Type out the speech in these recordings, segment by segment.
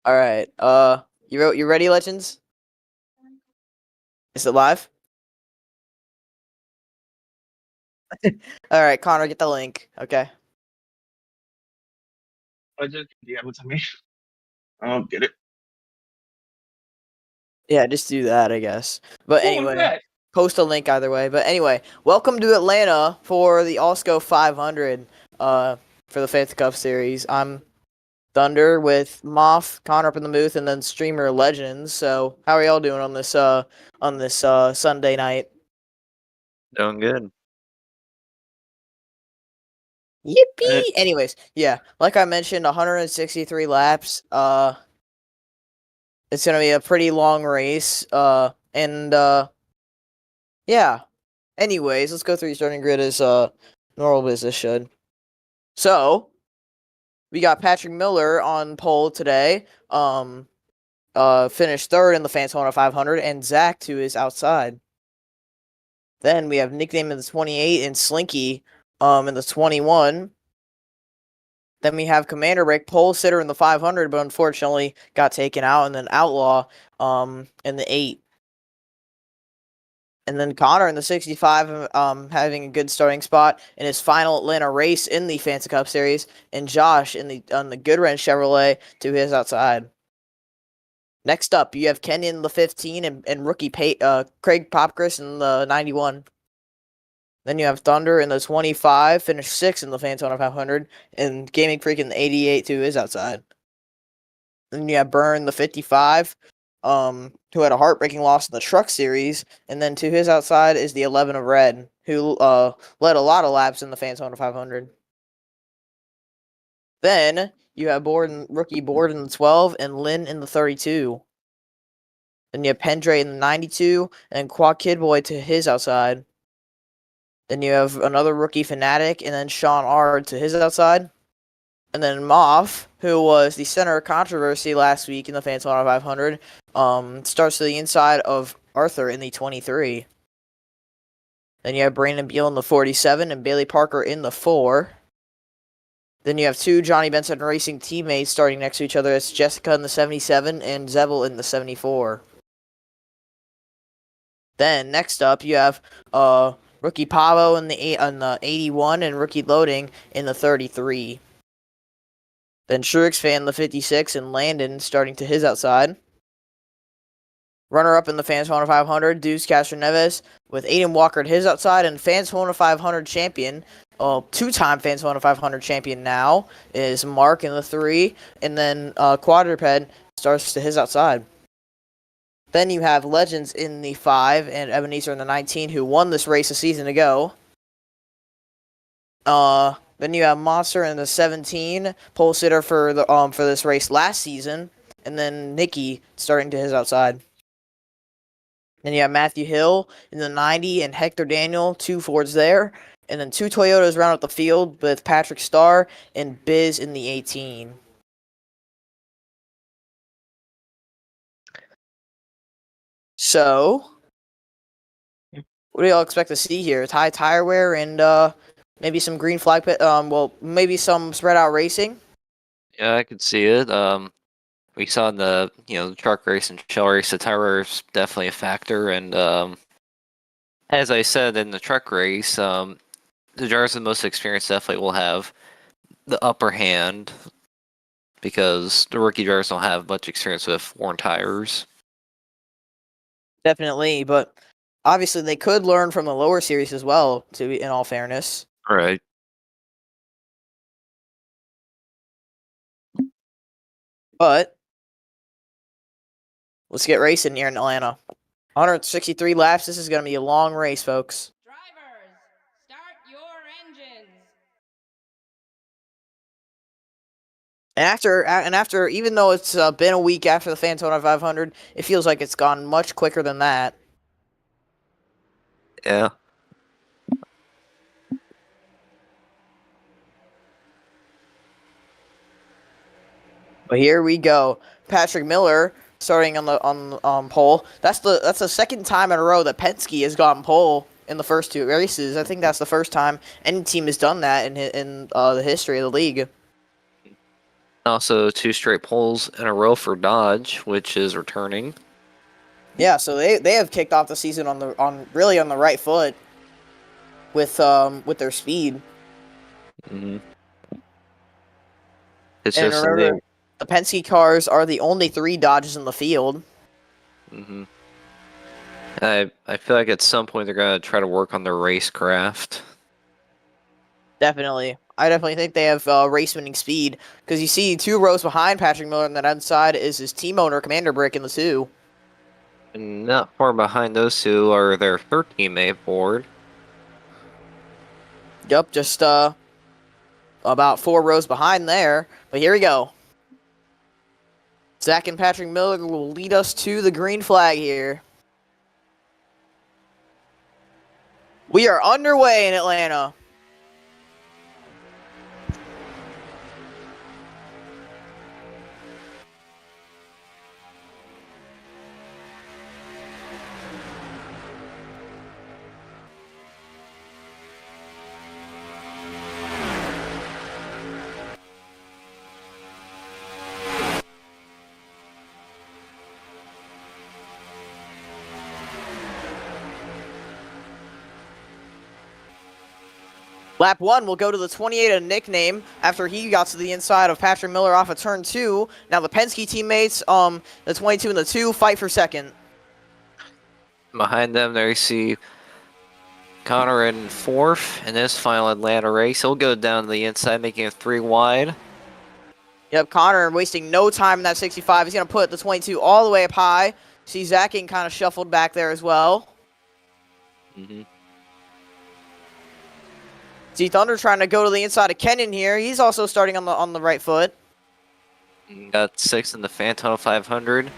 All right. You ready, Legends? Is it live? All right, Connor, get the link. Okay. Do you have it to me? I'll get it. Yeah, just do that, I guess. But Oh, look at anyway, that. post a link either way. But anyway, welcome to Atlanta for the Allsco 500. For the Fanta Cup series. I'm Thunder with Moff, Connor up in the booth, and then streamer Legends. So, how are y'all doing on this Sunday night? Doing good. Yippee! Anyways, yeah, like I mentioned, 163 laps. It's gonna be a pretty long race. And yeah. Anyways, let's go through the starting grid as normal business should. So we got Patrick Miller on pole today. Finished third in the Fantona 500, and Zach to his outside. Then we have nickname in the 28 and Slinky in the 21. Then we have Commander Rick, pole sitter in the 500, but unfortunately got taken out, and then Outlaw in the 8. And then Connor in the 65, having a good starting spot in his final Atlanta race in the Fanta Cup Series, and Josh on the Goodwrench Chevrolet to his outside. Next up, you have Kenyon in the 15 and rookie Craig Popkris in the 91. Then you have Thunder in the 25, finished 6th in the Fantona 500, and Gaming Freak in the 88 to his outside. Then you have Burn the 55, who had a heartbreaking loss in the Truck Series, and then to his outside is the 11 of Red, who led a lot of laps in the Fantona 500. Then you have rookie Board in the 12 and Lynn in the 32. Then you have Pendre in the 92 and Quad Kid Boy to his outside. Then you have another rookie Fanatic and then Sean Ard to his outside. And then Moff, who was the center of controversy last week in the Fantona 500, starts to the inside of Arthur in the 23. Then you have Brandon Beal in the 47 and Bailey Parker in the 4. Then you have two Johnny Benson Racing teammates starting next to each other. It's Jessica in the 77 and Zevel in the 74. Then next up, you have rookie Pavo in the 81 and rookie Loading in the 33. Then Shrix fan the 56 and Landon starting to his outside. Runner-up in the Fantona 500, Deuce Castro Neves with Aiden Walker at his outside, and Fantona 500 champion, two-time Fantona 500 champion now, is Mark in the 3, and then Quadruped starts to his outside. Then you have Legends in the 5 and Ebenezer in the 19, who won this race a season ago. Then you have Monster in the 17, pole sitter for this race last season, and then Nikki starting to his outside. Then you have Matthew Hill in the 90 and Hector Daniel, two Fords there, and then two Toyotas round out the field with Patrick Starr and Biz in the 18. So, what do y'all expect to see here? High tire wear and maybe some green flag pit. Maybe some spread out racing. Yeah, I could see it. We saw in the the truck race and shell race, the tire is definitely a factor. And as I said in the truck race, the drivers with the most experience definitely will have the upper hand because the rookie drivers don't have much experience with worn tires. Definitely, but obviously they could learn from the lower series as well, in all fairness. All right. But let's get racing here in Atlanta. 163 laps. This is going to be a long race, folks. Drivers, start your engines. And after, even though it's been a week after the Fantona 500, it feels like it's gone much quicker than that. Yeah. But here we go. Patrick Miller starting on the pole. That's the second time in a row that Penske has gotten pole in the first two races. I think that's the first time any team has done that in the history of the league. Also, 2 straight poles in a row for Dodge, which is returning. Yeah, so they have kicked off the season on the right foot with their speed. Mm-hmm. It's And just remember, the Penske cars are the only 3 Dodges in the field. Mm-hmm. I feel like at some point they're gonna try to work on their racecraft. Definitely. I definitely think they have race winning speed. Because you see 2 rows behind Patrick Miller on that inside is his team owner, Commander Brick, in the 2. And not far behind those 2 are their 3rd teammate Ford. Yep, just about 4 rows behind there. But here we go. Zach and Patrick Miller will lead us to the green flag here. We are underway in Atlanta. Lap 1 will go to the 28, a nickname, after he got to the inside of Patrick Miller off of turn 2. Now the Penske teammates, the 22 and the 2, fight for second. Behind them, there you see Connor in 4th in this final Atlanta race. He'll go down to the inside, making it 3 wide. Yep, Connor wasting no time in that 65. He's going to put the 22 all the way up high. See Zach getting kind of shuffled back there as well. Mm-hmm. See Thunder trying to go to the inside of Kenyon here. He's also starting on the right foot. Got 6th in the Fanta 500.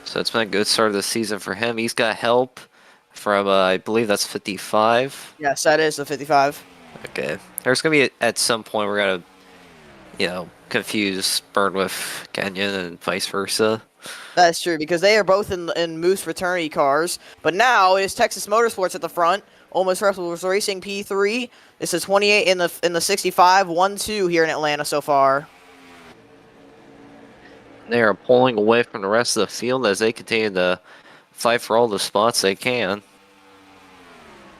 So it's been a good start of the season for him. He's got help from, I believe that's 55. Yes, that is the 55. Okay. There's going to be, at some point, we're going to, confuse Burn with Kenyon and vice versa. That's true, because they are both in Moose fraternity cars. But now it is Texas Motorsports at the front. Almost Rebels Racing P3. It's a 28 in the 65, 1-2 here in Atlanta so far. They are pulling away from the rest of the field as they continue to fight for all the spots they can.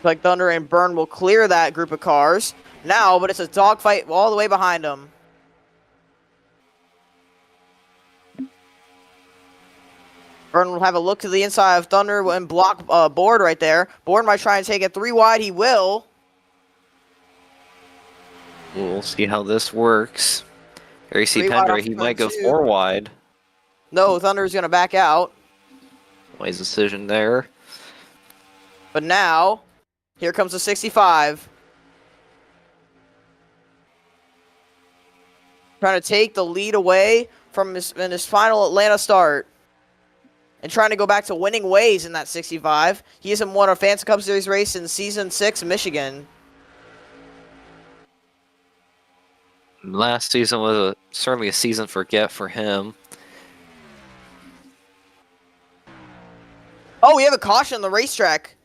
Like Thunder and Burn will clear that group of cars now, but it's a dogfight all the way behind them. Burn will have a look to the inside of Thunder and block Board right there. Board might try and take it 3 wide. He will. We'll see how this works. Here you see 3 wide Pendra, off he turn might go 2. 4 wide. No, Thunder is going to back out. Wise decision there. But now, here comes the 65. Trying to take the lead away from in his final Atlanta start. And trying to go back to winning ways in that 65. He hasn't won a Fanta Cup Series race in Season 6 Michigan. Last season was certainly a season forget for him. Oh, we have a caution on the racetrack.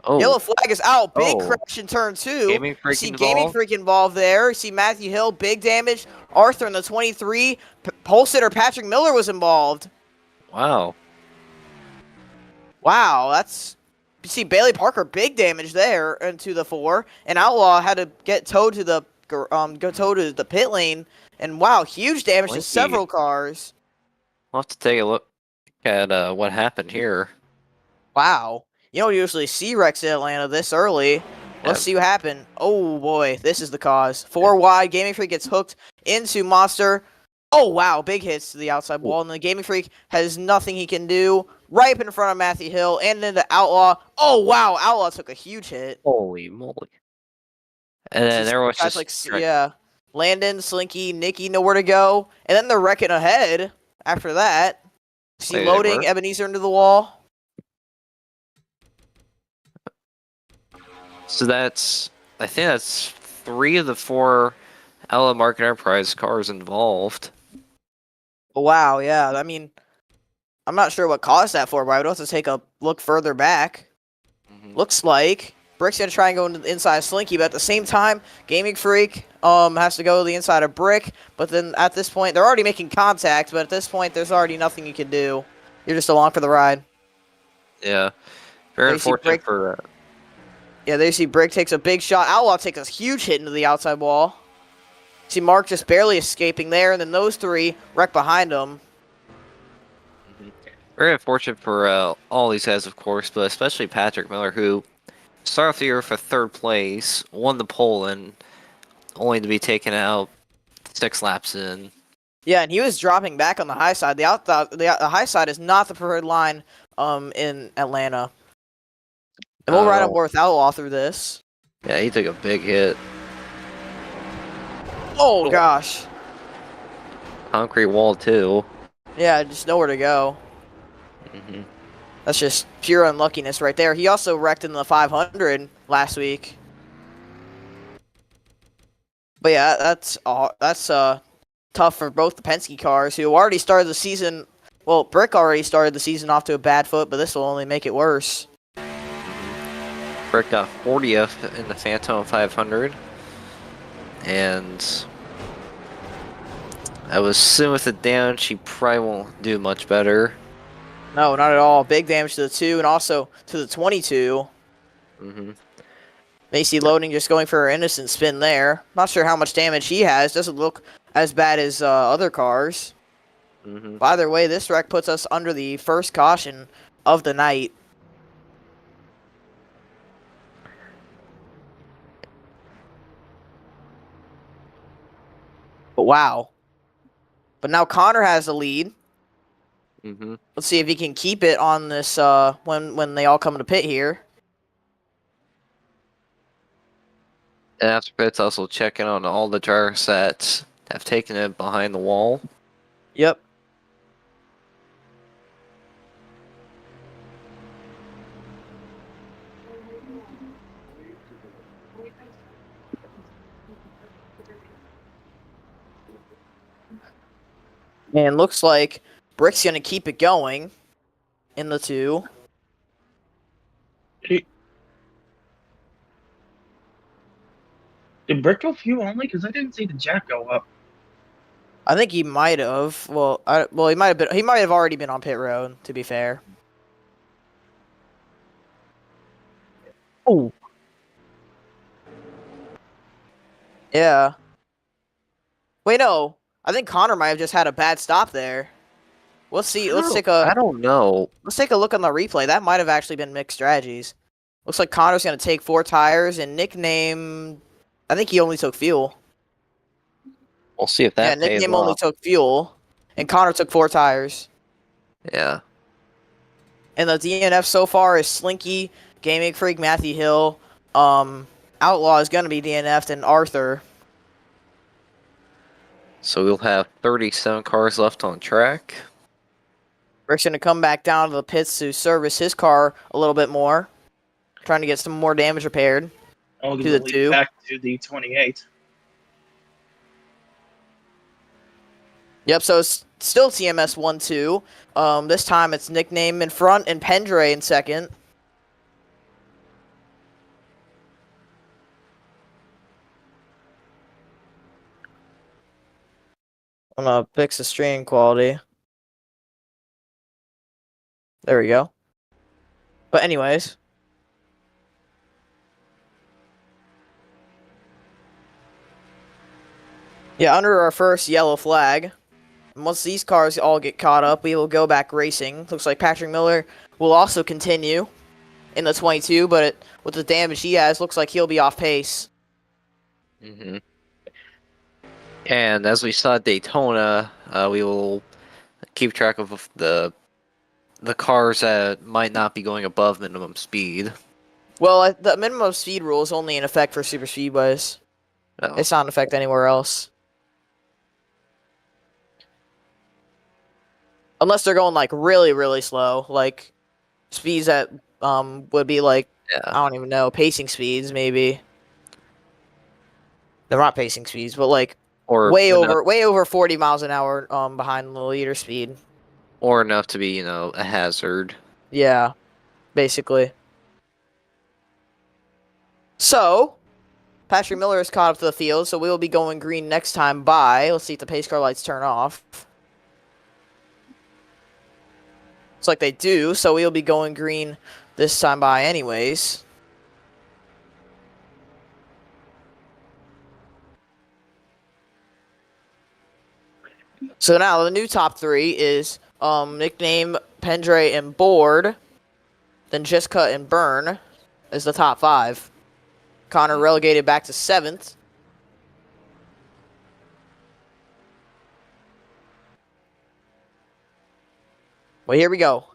Oh, Yellow flag is out. Big Oh. crash in turn 2. Gaming Freak See involved? Gaming Freak involved there. See Matthew Hill, big damage. Arthur in the 23. Pole sitter Patrick Miller was involved. wow. Wow, that's... You see Bailey Parker, big damage there into the 4. And Outlaw had to get towed to the pit lane. And wow, huge damage to Blinky. several cars. We'll have to take a look at what happened here. Wow. You don't usually see wrecks in Atlanta this early. Let's see what happened. Oh boy, this is the cause. 4 wide, Gaming Freak gets hooked into Monster. Oh wow, big hits to the outside wall, and the Gaming Freak has nothing he can do. Right up in front of Matthew Hill, and then the Outlaw. Oh wow, Outlaw took a huge hit. Holy moly. And then there was Guys just... like, yeah, Landon, Slinky, Nicky, nowhere to go. And then they're wrecking ahead after that. See Wait, they loading were? Ebenezer into the wall. So that's... I think that's 3 of the 4 Outlaw Market Enterprise cars involved. Wow, yeah, I mean... I'm not sure what caused that for, but I would have to take a look further back. Mhm. Looks like Brick's gonna try and go into the inside of Slinky, but at the same time, Gaming Freak has to go to the inside of Brick. But then at this point, they're already making contact. But at this point, there's already nothing you can do. You're just along for the ride. Yeah. Very There you see unfortunate Brick. for Yeah, there you see Brick takes a big shot. Outlaw takes a huge hit into the outside wall. See Mark just barely escaping there, and then those three wreck behind him. very unfortunate for all these guys, of course, but especially Patrick Miller, who started off the year for 3rd place, won the pole, and only to be taken out 6 laps in. Yeah, and he was dropping back on the high side. The high side is not the preferred line in Atlanta. And we'll ride on board with Outlaw through this. Yeah, he took a big hit. Oh gosh. Concrete wall too. Yeah, just nowhere to go. That's just pure unluckiness right there. He also wrecked in the 500 last week. But yeah, that's tough for both the Penske cars, who already started the season. Well, Brick already started the season off to a bad foot, but this will only make it worse. Brick got 40th in the Phantom 500. And I would assume with the damage, he probably won't do much better. No, not at all. Big damage to the 2 and also to the 22. Macy Loading just going for her innocent spin there. Not sure how much damage he has. Doesn't look as bad as other cars. But either way, this wreck puts us under the first caution of the night. But wow. But now Connor has the lead. Let's see if he can keep it on this when they all come to pit here. And after pits, also checking on all the drivers that have taken it behind the wall. Yep. And looks like Brick's going to keep it going in the 2. Did Brick go fuel only? Because I didn't see the jack go up. I think he might have. Well, he might have been. He might have already been on pit road. To be fair. Oh. Yeah. Wait, no. I think Connor might have just had a bad stop there. Let's see. I don't know. Let's take a look on the replay. That might have actually been mixed strategies. Looks like Connor's going to take 4 tires and nickname. I think he only took fuel. We'll see if that pays nickname off. only took fuel, and Connor took 4 tires. Yeah. And the DNF so far is Slinky, Gaming Freak, Matthew Hill, Outlaw is going to be DNF'd, and Arthur. So we'll have 37 cars left on track. Rick's going to come back down to the pits to service his car a little bit more, trying to get some more damage repaired. Oh, to the 2. Back to the 28. Yep, so it's still TMS 1-2. This time it's nickname in front and Pendre in second. I'm gonna fix the stream quality. There we go. But anyways. Yeah, under our first yellow flag. And once these cars all get caught up, we will go back racing. Looks like Patrick Miller will also continue in the 22, but with the damage he has, looks like he'll be off pace. And as we saw at Daytona, we will keep track of the cars that might not be going above minimum speed. Well, the minimum speed rule is only in effect for super speedways. Oh. It's not in effect anywhere else. Unless they're going like really, really slow, like speeds that would be like I don't even know, pacing speeds maybe. They're not pacing speeds, but like way over 40 miles an hour behind the leader speed. Or enough to be, a hazard. Yeah, basically. So, Patrick Miller is caught up to the field, so we will be going green next time by. Let's see if the pace car lights turn off. Looks like they do, so we'll be going green this time by anyways. So now the new top three is nickname, Pendre, and Board. Then Jessica and Burn is the top five. Connor relegated back to 7th. Well, here we go.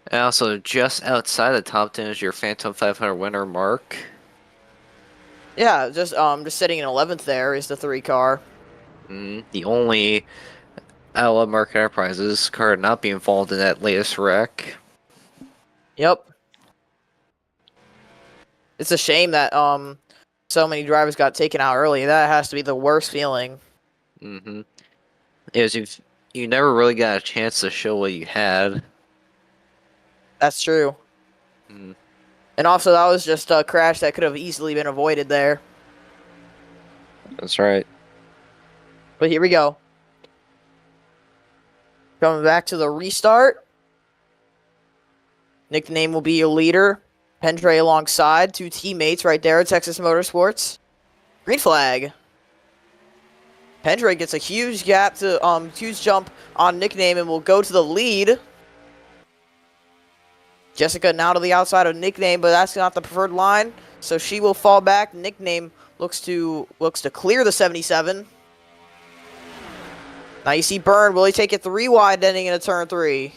And also, just outside the top 10 is your Phantom 500 winner, Mark. Yeah, just sitting in 11th there is the 3 car. The only Outlaw Mark Enterprises car not be involved in that latest wreck. Yep. It's a shame that so many drivers got taken out early. That has to be the worst feeling. Is you never really got a chance to show what you had. That's true. And also, that was just a crash that could have easily been avoided there. That's right. But here we go. Coming back to the restart. Nickname will be your leader. Pendre alongside. 2 teammates right there at Texas Motorsports. Green flag. Pendre gets a huge gap to huge jump on Nickname and will go to the lead. Jessica now to the outside of Nickname, but that's not the preferred line, so she will fall back. Nickname looks to clear the 77. Now you see Burn. Will he take it 3 wide ending into turn 3?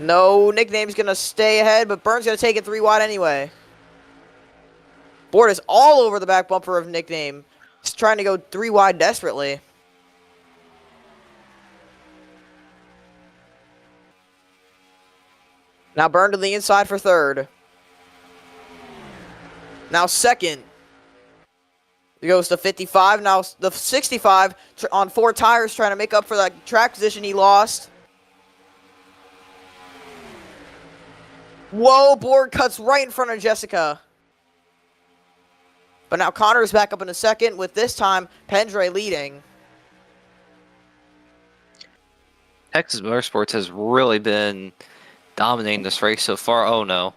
No, Nickname's gonna stay ahead, but Burn's gonna take it 3 wide anyway. Board is all over the back bumper of Nickname. He's trying to go 3 wide desperately. Now Burn to the inside for 3rd. Now 2nd. It goes to 55. Now the 65 on 4 tires trying to make up for that track position he lost. Whoa, Board cuts right in front of Jessica. But now Connor is back up in a 2nd with this time Pendre leading. Texas Motorsports has really been dominating this race so far. Oh no.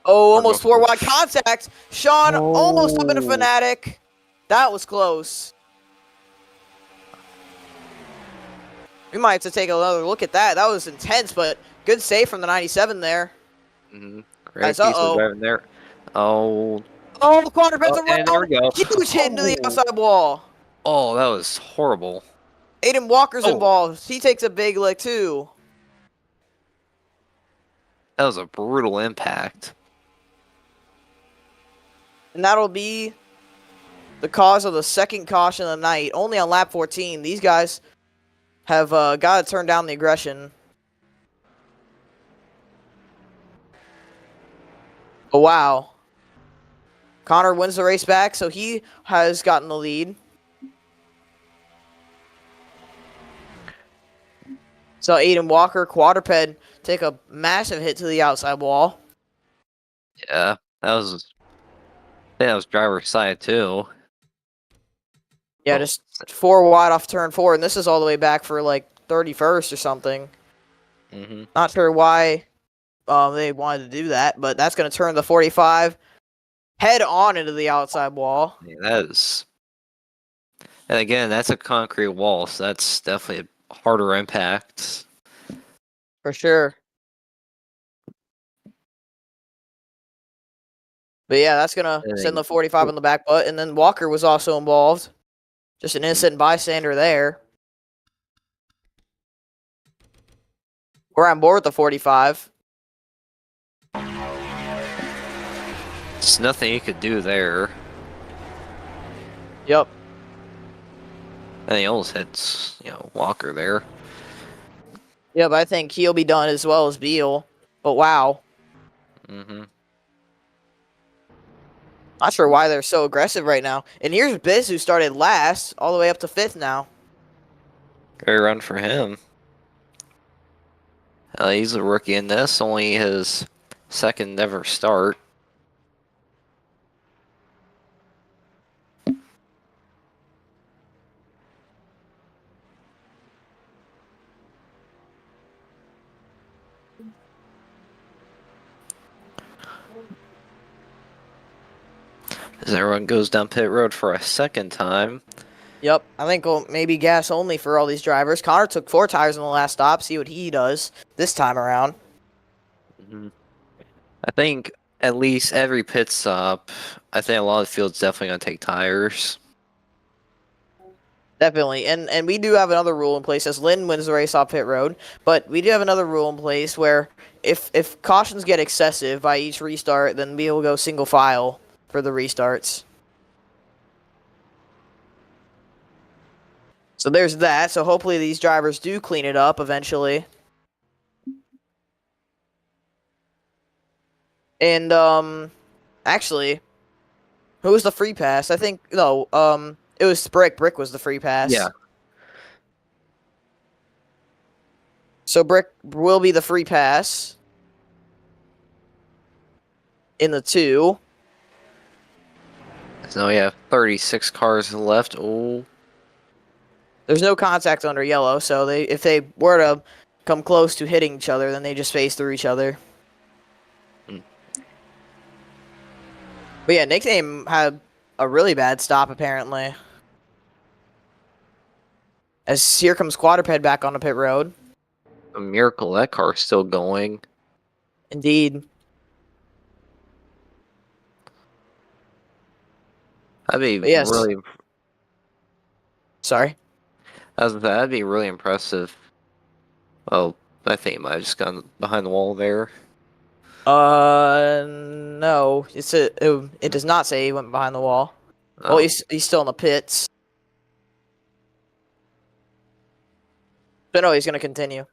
Oh, almost 4 wide contact. Sean almost up in a Fanatic. That was close. We might have to take another look at that. That was intense, but good save from the 97 there. Great piece of driving there. Oh, the corner bends around. and there we go. Huge hit into the outside wall. Oh, that was horrible. Aiden Walker's involved. He takes a big lick too. That was a brutal impact. And that'll be the cause of the 2nd caution of the night. Only on lap 14. These guys have got to turn down the aggression. Oh, wow. Connor wins the race back, so he has gotten the lead. So Aiden Walker, quadruped, take a massive hit to the outside wall. Yeah, that was driver's side too. Yeah, just 4 wide off turn 4, and this is all the way back for like 31st or something. Not sure why they wanted to do that, but that's going to turn the 45 head on into the outside wall. Yeah, that is. And again, that's a concrete wall, so that's definitely a harder impact. For sure. But yeah, that's going to send the 45 on the back butt, and then Walker was also involved. Just an innocent bystander there. We're on board with the 45. There's nothing you could do there. Yep. And he almost hits, Walker there. Yeah, but I think he'll be done as well as Beal. But wow. Not sure why they're so aggressive right now. And here's Biz, who started last, all the way up to 5th now. Great run for him. He's a rookie in this. Only his second ever start. As everyone goes down pit road for a second time. Yep, I think maybe gas only for all these drivers. Connor took 4 tires in the last stop. See what he does this time around. Mhm. I think at least every pit stop, I think a lot of the field's definitely going to take tires. Definitely, and we do have another rule in place as Lynn wins the race off pit road. But we do have another rule in place where if cautions get excessive by each restart, then we will go single file for the restarts. So there's that. So hopefully these drivers do clean it up eventually. And actually, who was the free pass? I think no, it was Brick. Brick was the free pass. Yeah. So Brick will be the free pass in the 2. So we have 36 cars left. Oh, There's no contact under yellow, so if they were to come close to hitting each other, then they just phase through each other. Hmm. But yeah, Nickname had a really bad stop apparently. As here comes Quadruped back on the pit road. a miracle that car's still going. Indeed. That'd be But yes. really. Sorry. That'd be really impressive. Well, I think he might have just gone behind the wall there. No. It does not say he went behind the wall. Oh. Well, he's still in the pits. But no, he's going to continue.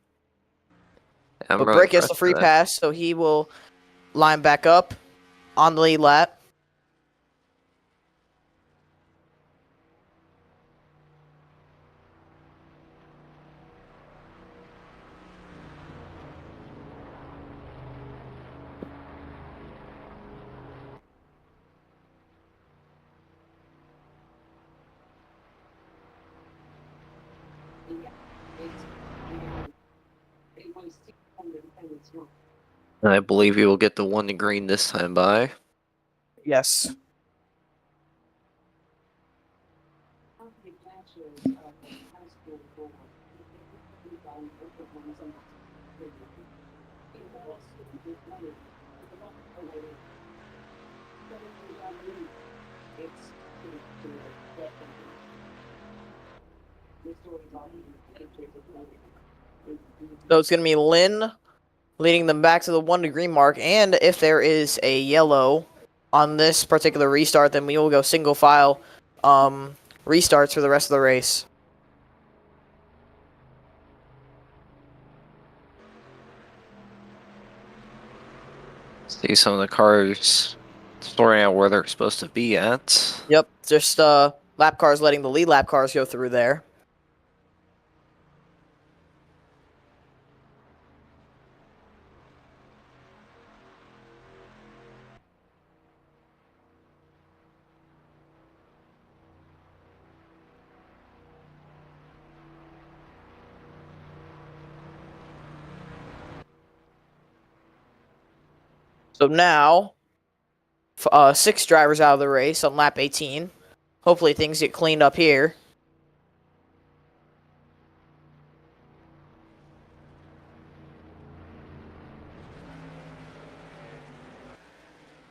I'm But really Brick gets the impressed free with that. pass, so he will line back up on the lead lap. And I believe he will get the one to green this time by. Yes. So it's going to be Lynn leading them back to the 1 to green mark. And if there is a yellow on this particular restart, then we will go single file restarts for the rest of the race. See some of the cars sorting out where they're supposed to be at. Yep, just lap cars letting the lead lap cars go through there. So now, 6 drivers out of the race on lap 18. Hopefully things get cleaned up here.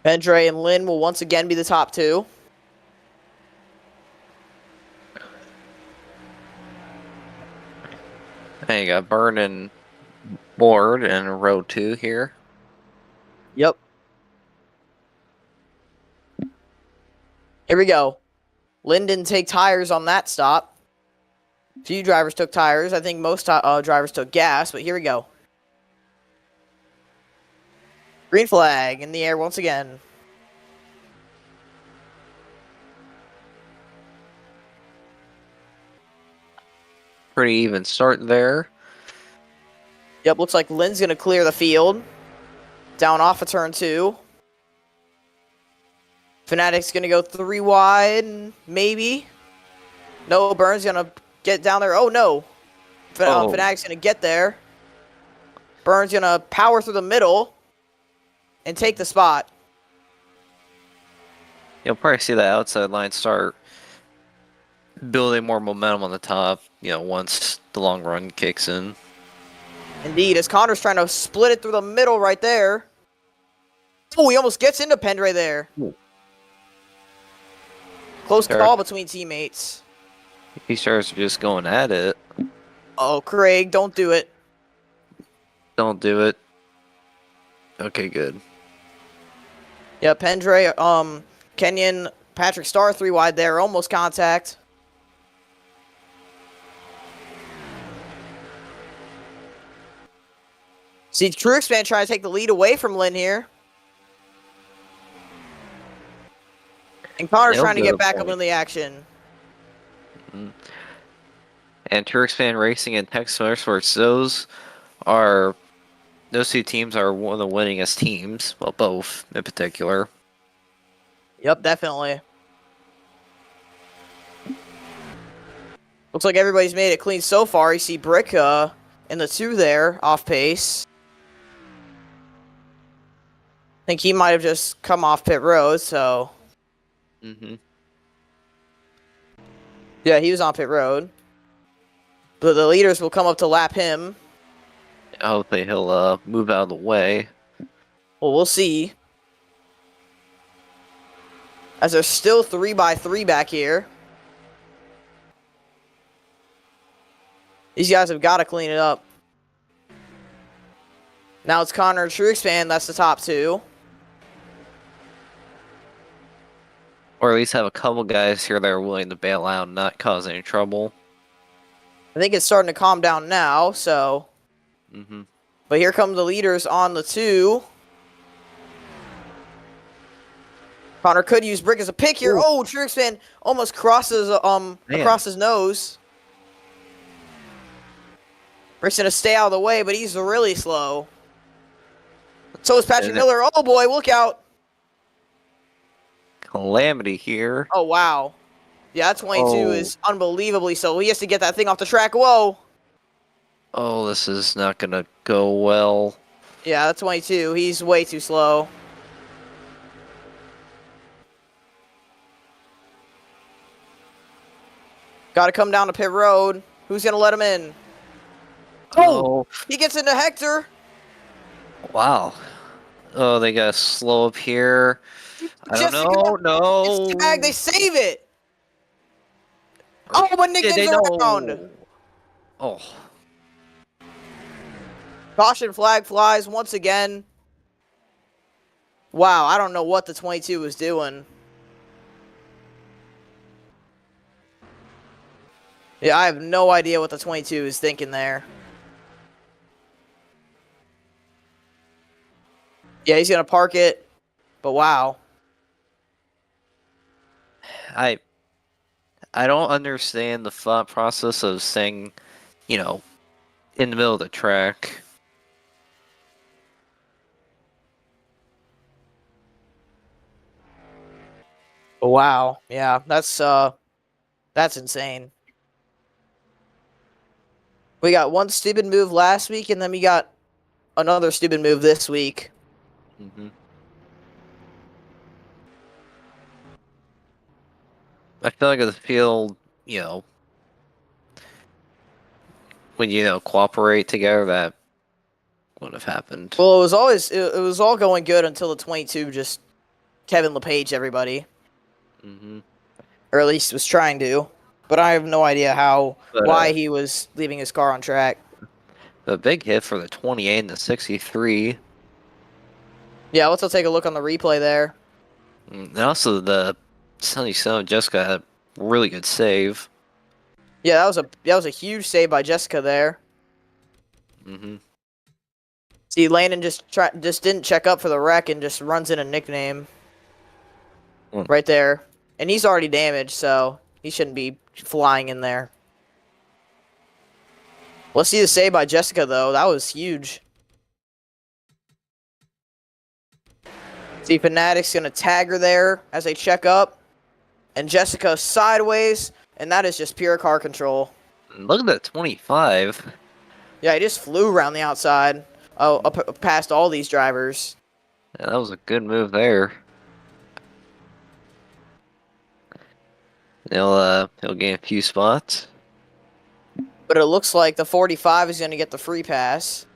Pendray and Lynn will once again be the top 2. And you got Burn and Board in row 2 here. Yep. Here we go. Lynn didn't take tires on that stop. Few drivers took tires. I think most drivers took gas, but here we go. Green flag in the air once again. Pretty even start there. Yep, looks like Lynn's going to clear the field. Down off of turn 2. Fnatic's gonna go 3 wide, maybe. No, Burns gonna get down there. Oh no. Fnatic's gonna get there. Burns gonna power through the middle and take the spot. You'll probably see the outside line start building more momentum on the top, once the long run kicks in. Indeed, as Connor's trying to split it through the middle right there. Oh, he almost gets into Pendre there. Ooh. Close call between teammates. He starts just going at it. Oh, Craig, don't do it. Don't do it. Okay, good. Yeah, Pendre, Kenyon, Patrick Starr 3 wide there. Almost contact. See, True Expand trying to take the lead away from Lynn here. And Connor's trying to get back up in the action. Mm-hmm. And Turkspan Racing and Texas Motorsports, those two teams are one of the winningest teams. Well, both in particular. Yep, definitely. Looks like everybody's made it clean so far. You see Brick in the 2 there, off pace. I think he might have just come off pit road, so... Mm-hmm. Yeah, he was on pit road. But the leaders will come up to lap him. Hopefully he'll move out of the way. Well, we'll see. As there's still 3x3 back here. These guys have got to clean it up. Now it's Connor and True Expand. That's the top 2. Or at least have a couple guys here that are willing to bail out and not cause any trouble. I think it's starting to calm down now, so... Mm-hmm. But here come the leaders on the 2. Connor could use Brick as a pick here. Ooh. Oh, True Expand almost crosses across his nose. Brick's gonna stay out of the way, but he's really slow. So is Patrick Miller. Oh boy, look out. Calamity here. Oh, wow. Yeah, that 22 is unbelievably slow. He has to get that thing off the track. Whoa. Oh, this is not going to go well. Yeah, that's 22. He's way too slow. Got to come down to pit road. Who's going to let him in? Oh, he gets into Hector. Wow. Oh, they got to slow up here. I don't know. No. It's tag. They save it. Oh, but Nick gets around. Oh. Caution flag flies once again. Wow, I don't know what the 22 was doing. Yeah, I have no idea what the 22 is thinking there. Yeah, he's going to park it. But wow. I don't understand the thought process of saying, in the middle of the track. Wow. Yeah, that's insane. We got one stupid move last week, and then we got another stupid move this week. Mm-hmm. I feel like the field, when cooperate together, that wouldn't have happened. Well, it was all going good until the 22 just Kevin LePage everybody. Mm-hmm. Or at least was trying to. But I have no idea why he was leaving his car on track. The big hit for the 28 and the 63. Yeah, let's take a look on the replay there. And also the 77 Jessica had a really good save. Yeah, that was a huge save by Jessica there. Mm-hmm. See, Landon just didn't check up for the wreck and just runs in a nickname. Right there. And he's already damaged, so he shouldn't be flying in there. Let's see the save by Jessica, though. That was huge. See, Fnatic's going to tag her there as they check up. And Jessica sideways, and that is just pure car control. Look at that 25. Yeah, he just flew around the outside, up past all these drivers. Yeah, that was a good move there. He'll gain a few spots. But it looks like the 45 is going to get the free pass.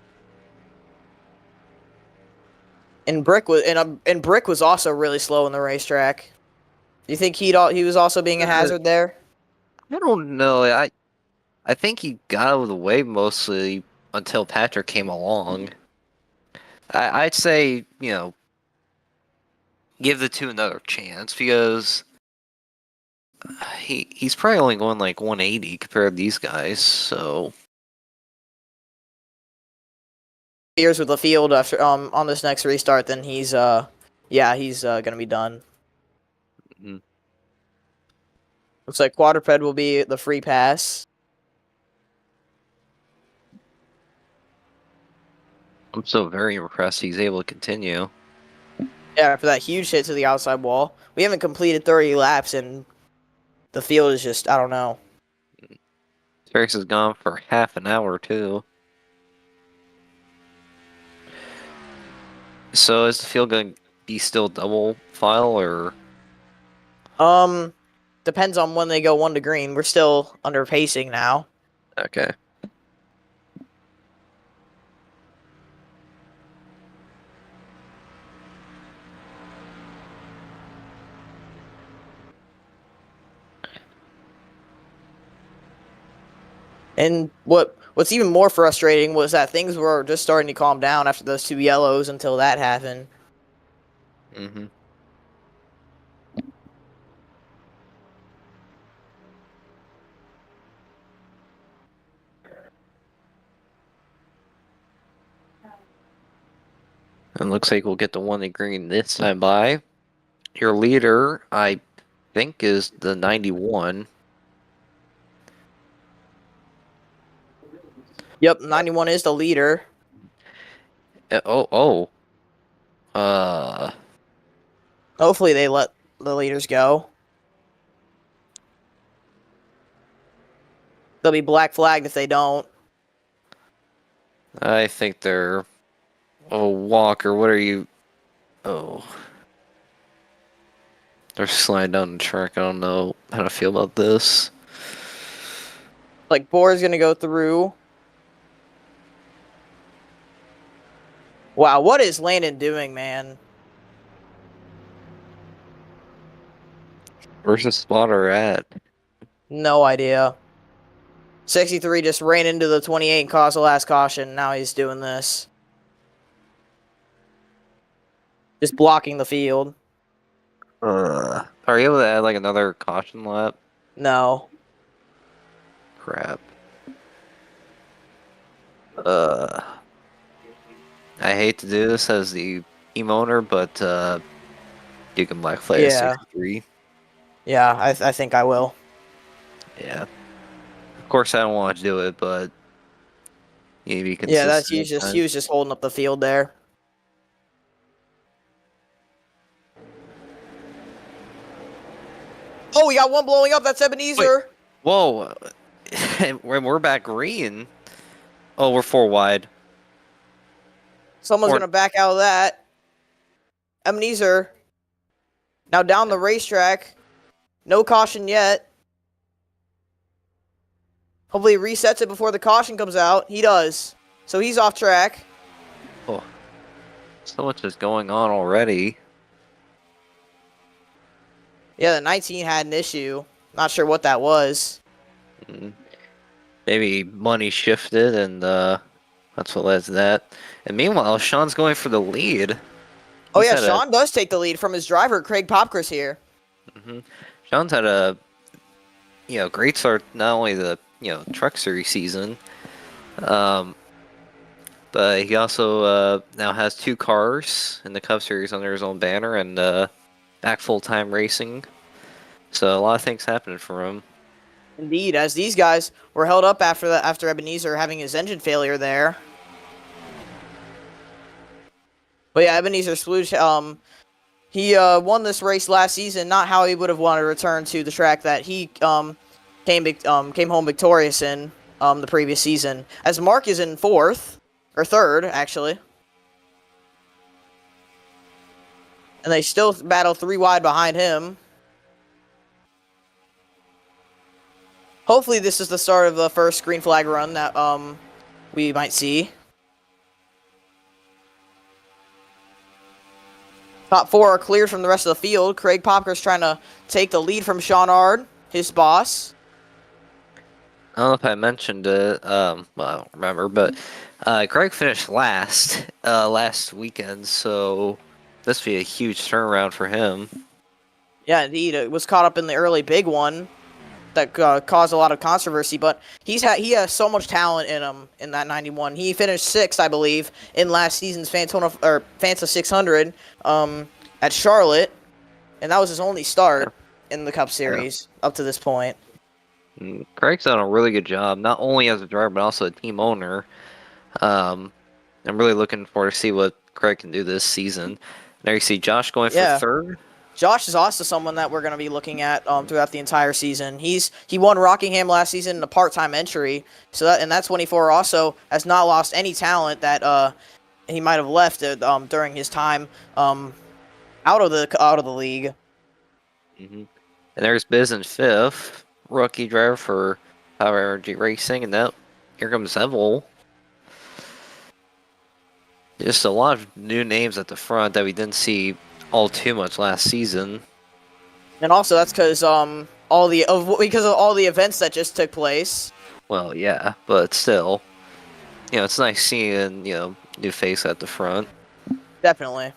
And Brick was also really slow in the racetrack. Do you think he was also being a hazard there? I don't know. I think he got out of the way mostly until Patrick came along. I'd say, give the two another chance because he's probably only going like 180 compared to these guys, so Years with the field after on this next restart, then he's gonna be done. Mhm. Looks like Quadruped will be the free pass. I'm so very impressed he's able to continue. Yeah, after that huge hit to the outside wall. We haven't completed 30 laps, and the field is just, I don't know. This race has gone for half an hour too. So is the field going to be still double file or? Depends on when they go 1 to green. We're still under pacing now. Okay. And what's even more frustrating was that things were just starting to calm down after those 2 yellows until that happened. Mm-hmm. And looks like we'll get the 1 to green this time by. Your leader, I think, is the 91. Yep, 91 is the leader. Oh. Hopefully they let the leaders go. They'll be black flagged if they don't. I think they're. Oh, Walker, what are you? Oh. They're sliding down the track. I don't know how to feel about this. Like, Boar's gonna go through. Wow, what is Landon doing, man? Where's the spotter at? No idea. 63 just ran into the 28 and caused the last caution. Now he's doing this. Just blocking the field. Are you able to add like another caution lap? No. Crap. I hate to do this as the team owner, but you can black flag Yeah. 63. Yeah, I think I will. Yeah. Of course, I don't want to do it, but you need to be consistent. Yeah, that's he was just holding up the field there. Oh, we got one blowing up. That's Ebenezer. Whoa. When we're back green. Oh, we're 4 wide. Someone's going to back out of that. Ebenezer. Now down the racetrack. No caution yet. Hopefully he resets it before the caution comes out. He does. So he's off track. Oh. So much is going on already. Yeah, the 19 had an issue. Not sure what that was. Maybe money shifted, and that's what led to that. And meanwhile, Sean's going for the lead. Oh yeah, Sean does take the lead from his driver, Craig Popkers here. Sean's had a great start, not only the Truck Series season, but he also now has 2 cars in the Cup Series under his own banner and back full-time racing. So a lot of things happening for him. Indeed, as these guys were held up after Ebenezer having his engine failure there. But yeah, Ebenezer Splooge He won this race last season, not how he would have wanted to return to the track that he came home victorious in the previous season. As Mark is in 4th, or 3rd, actually. And they still battle 3 wide behind him. Hopefully this is the start of the first green flag run that we might see. Top 4 are cleared from the rest of the field. Craig Popker's trying to take the lead from Sean Ard, his boss. I don't know if I mentioned it. Well, I don't remember, but Craig finished last weekend, so this would be a huge turnaround for him. Yeah, indeed. It was caught up in the early big one that caused a lot of controversy, but he has so much talent in him in that 91. He finished 6th, I believe, in last season's Fanta 600 at Charlotte, and that was his only start in the Cup Series up to this point. Craig's done a really good job, not only as a driver but also a team owner. I'm really looking forward to see what Craig can do this season. There you see Josh going for 3rd. Josh is also someone that we're going to be looking at throughout the entire season. He won Rockingham last season in a part-time entry, so that 24 also has not lost any talent that he might have left during his time out of the league. And there's Biz in 5th, rookie driver for Power Energy Racing, and now here comes Evil. Just a lot of new names at the front that we didn't see all too much last season. And also that's because of all the events that just took place. Well, yeah, but still, it's nice seeing new face at the front. Definitely.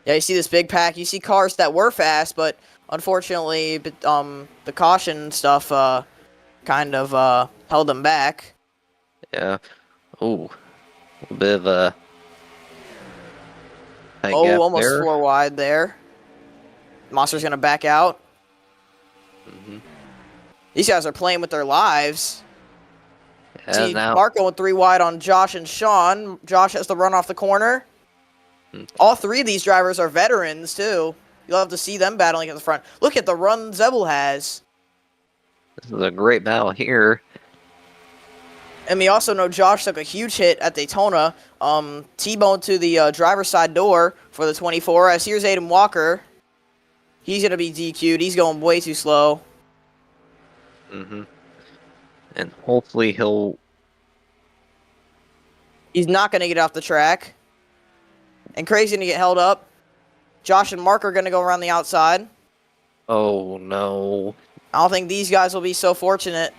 Yeah, you see this big pack. You see cars that were fast, but unfortunately, the caution stuff kind of held them back. Yeah. Ooh, a bit of a. Almost there. 4 wide there. Monster's gonna back out. These guys are playing with their lives. Yeah, See, now. Mark going 3 wide on Josh and Sean. Josh has to run off the corner. All 3 of these drivers are veterans, too. You'll have to see them battling at the front. Look at the run Zebul has. This is a great battle here. And we also know Josh took a huge hit at Daytona. T-bone to the driver's side door for the 24. As here's Aiden Walker. He's going to be DQ'd. He's going way too slow. And hopefully He's not going to get off the track. And Craig's going to get held up. Josh and Mark are going to go around the outside. Oh, no. I don't think these guys will be so fortunate.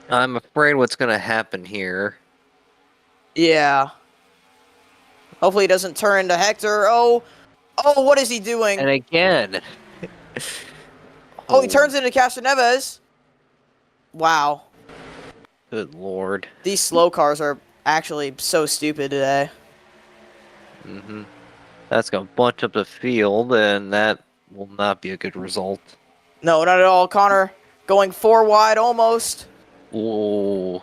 I'm afraid what's going to happen here. Yeah. Hopefully he doesn't turn into Hector. Oh, what is he doing? And again. He turns into Castroneves. Wow. Good lord. These slow cars are actually so stupid today. That's going to bunch up the field, and that will not be a good result. No, not at all. Connor going 4 wide almost. Ooh.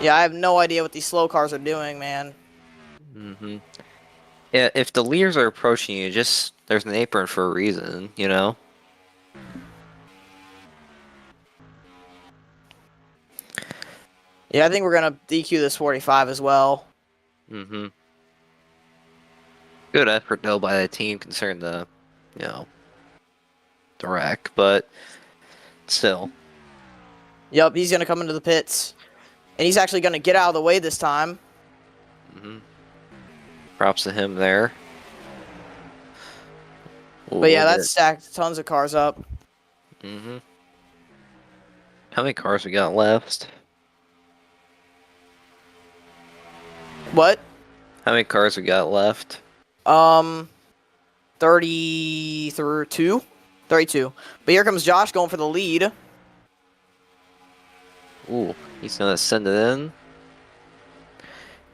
Yeah, I have no idea what these slow cars are doing, man. Yeah, if the leaders are approaching you, there's an apron for a reason, Yeah, I think we're going to DQ this 45 as well. Good effort, though, by the team concerning the wreck, but still. Yep, he's going to come into the pits. And he's actually going to get out of the way this time. Props to him there. But yeah, that stacked tons of cars up. How many cars we got left? What? How many cars we got left? 32. 32. But here comes Josh going for the lead. Ooh, he's gonna send it in.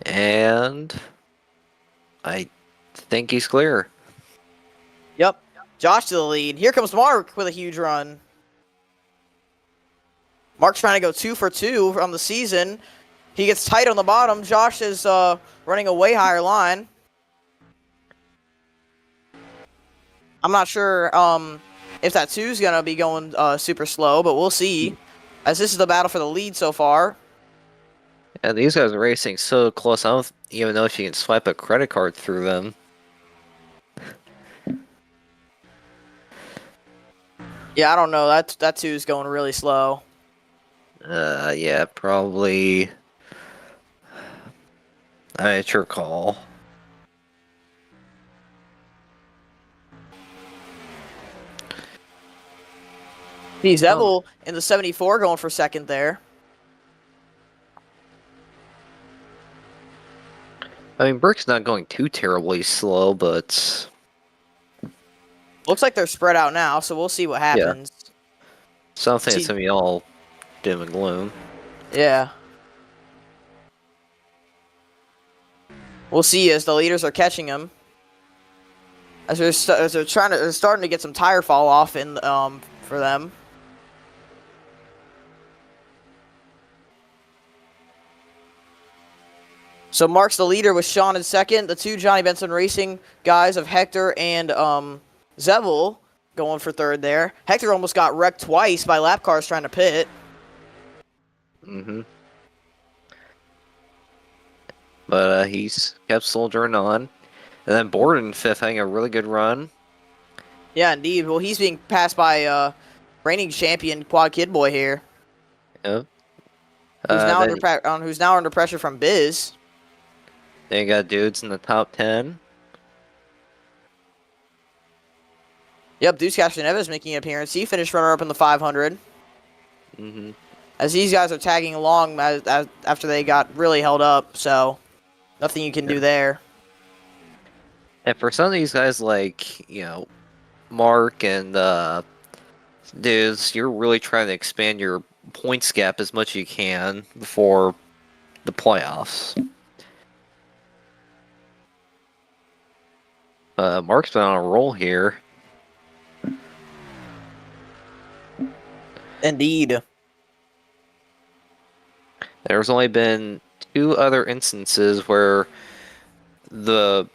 And I think he's clear. Yep. Josh to the lead. Here comes Mark with a huge run. Mark's trying to go 2 for 2 on the season. He gets tight on the bottom. Josh is running a way higher line. I'm not sure if that 2's going to be going super slow, but we'll see. As this is the battle for the lead so far. Yeah, these guys are racing so close. I don't even know if you can swipe a credit card through them. Yeah, I don't know. That 2's going really slow. Yeah, probably. It's your call. See, Zevel in the 74 going for second there. I mean, Brick's not going too terribly slow, but Looks like they're spread out now, so we'll see what happens. something that's gonna be all doom and gloom. Yeah. We'll see as the leaders are catching him. As they're starting to get some tire fall off in for them. So Mark's the leader with Sean in second. The 2 Johnny Benson Racing guys of Hector and Zevel going for third there. Hector almost got wrecked twice by lap cars trying to pit. But he's kept soldiering on. And then Borden fifth having a really good run. Yeah, indeed. Well, he's being passed by reigning champion Quad Kid Boy here. Yep. Who's now under pressure from Biz. They got dudes in the top 10. Yep, Deuce Castaneda is making an appearance. He finished runner-up in the 500. As these guys are tagging along after they got really held up, so nothing you can do there. And for some of these guys like, Mark and dudes, you're really trying to expand your points gap as much as you can before the playoffs. Mark's been on a roll here. Indeed. There's only been 2 other instances where the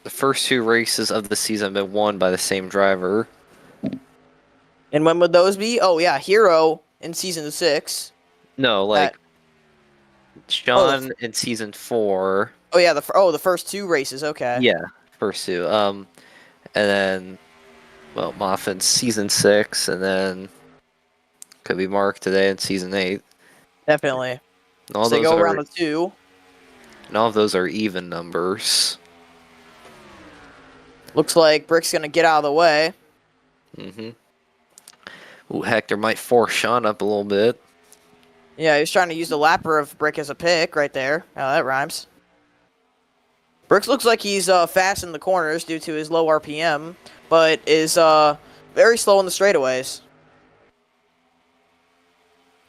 first 2 races of the season have been won by the same driver. And when would those be? Oh, yeah, Hero in Season 6. No, like Sean in Season 4. Oh, yeah, the first 2 races, okay. Yeah, first 2. And then, Moffin's Season 6, and then could be Mark today in Season 8. Definitely. And all So they those go are, around the 2. and all of those are even numbers. Looks like Brick's going to get out of the way. Ooh, Hector might force Sean up a little bit. Yeah, he's trying to use the lapper of Brick as a pick right there. Oh, that rhymes. Brooks looks like he's fast in the corners due to his low RPM, but is very slow in the straightaways.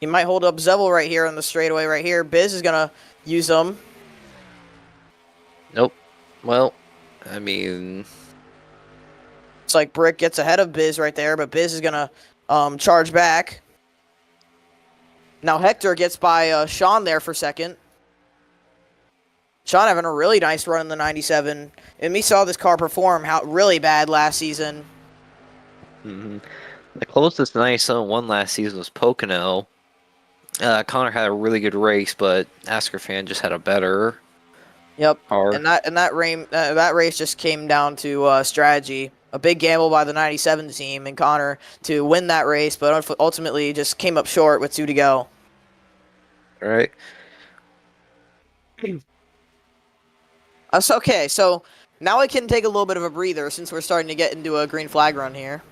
He might hold up Zevel right here on the straightaway right here. Biz is going to use them. Nope. Well, I mean... It's like Brick gets ahead of Biz right there, but Biz is going to charge back. Now Hector gets by Sean there for second. Sean having a really nice run in the 97. And we saw this car perform really bad last season. The closest 97 won last season was Pocono. Connor had a really good race, but Askerfan just had a better car. And that race just came down to strategy. A big gamble by the 97 team and Connor to win that race, but ultimately just came up short with 2 to go. All right. That's okay. So now I can take a little bit of a breather since we're starting to get into a green flag run here.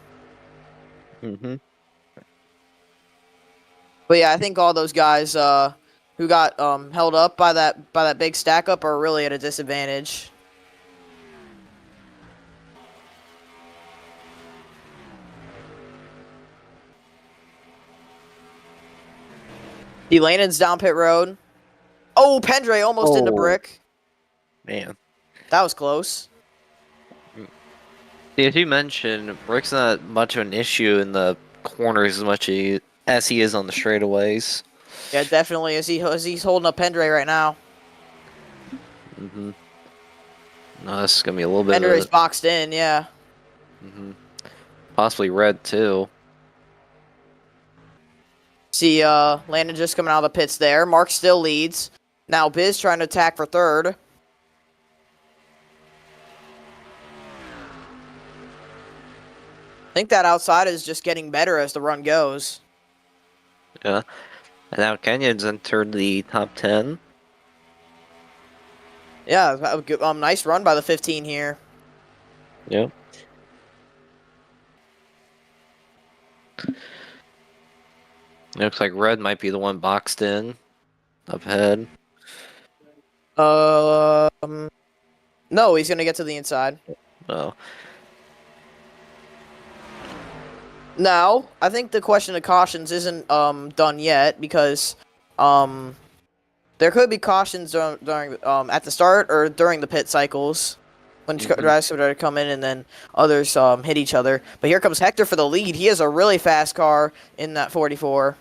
But yeah, I think all those guys who got held up by that big stack up are really at a disadvantage. Delanon's down pit road. Oh, Pendre almost into Brick. Man. That was close. As you mentioned, Brick's not much of an issue in the corners as much as he is on the straightaways. Yeah, definitely. As he's holding up Pendre right now. Mm-hmm. No, this is gonna be a little bit Pendre's of boxed in. Yeah. possibly red too. See, Landon just coming out of the pits there. Mark still leads. Now Biz trying to attack for third. I think that outside is just getting better as the run goes. Yeah. And now Kenyon's entered the top 10. Yeah, nice run by the 15 here. Yep. Looks like red might be the one boxed in up ahead. No, he's gonna get to the inside. Oh. Now, I think the question of cautions isn't done yet because there could be cautions during at the start or during the pit cycles when drivers start to come in and then others hit each other. But here comes Hector for the lead. He has a really fast car in that 44.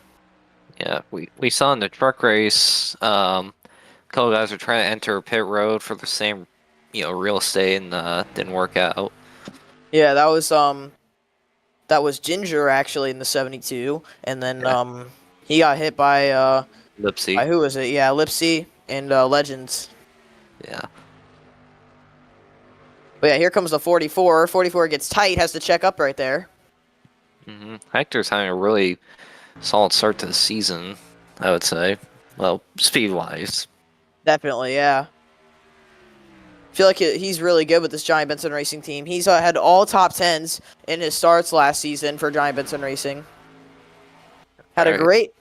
Yeah, we saw in the truck race, a couple guys were trying to enter pit road for the same, real estate and didn't work out. Yeah, that was Ginger actually in the 72, and then he got hit by Lipsy. who was it? Yeah, Lipsy and Legends. Yeah. But yeah, here comes the 44. 44 gets tight, has to check up right there. Hector's having a really solid start to the season, I would say. Well, speed-wise. Definitely, yeah. I feel like he's really good with this Giant Benson Racing team. He's had all top 10s in his starts last season for Giant Benson Racing. Had a great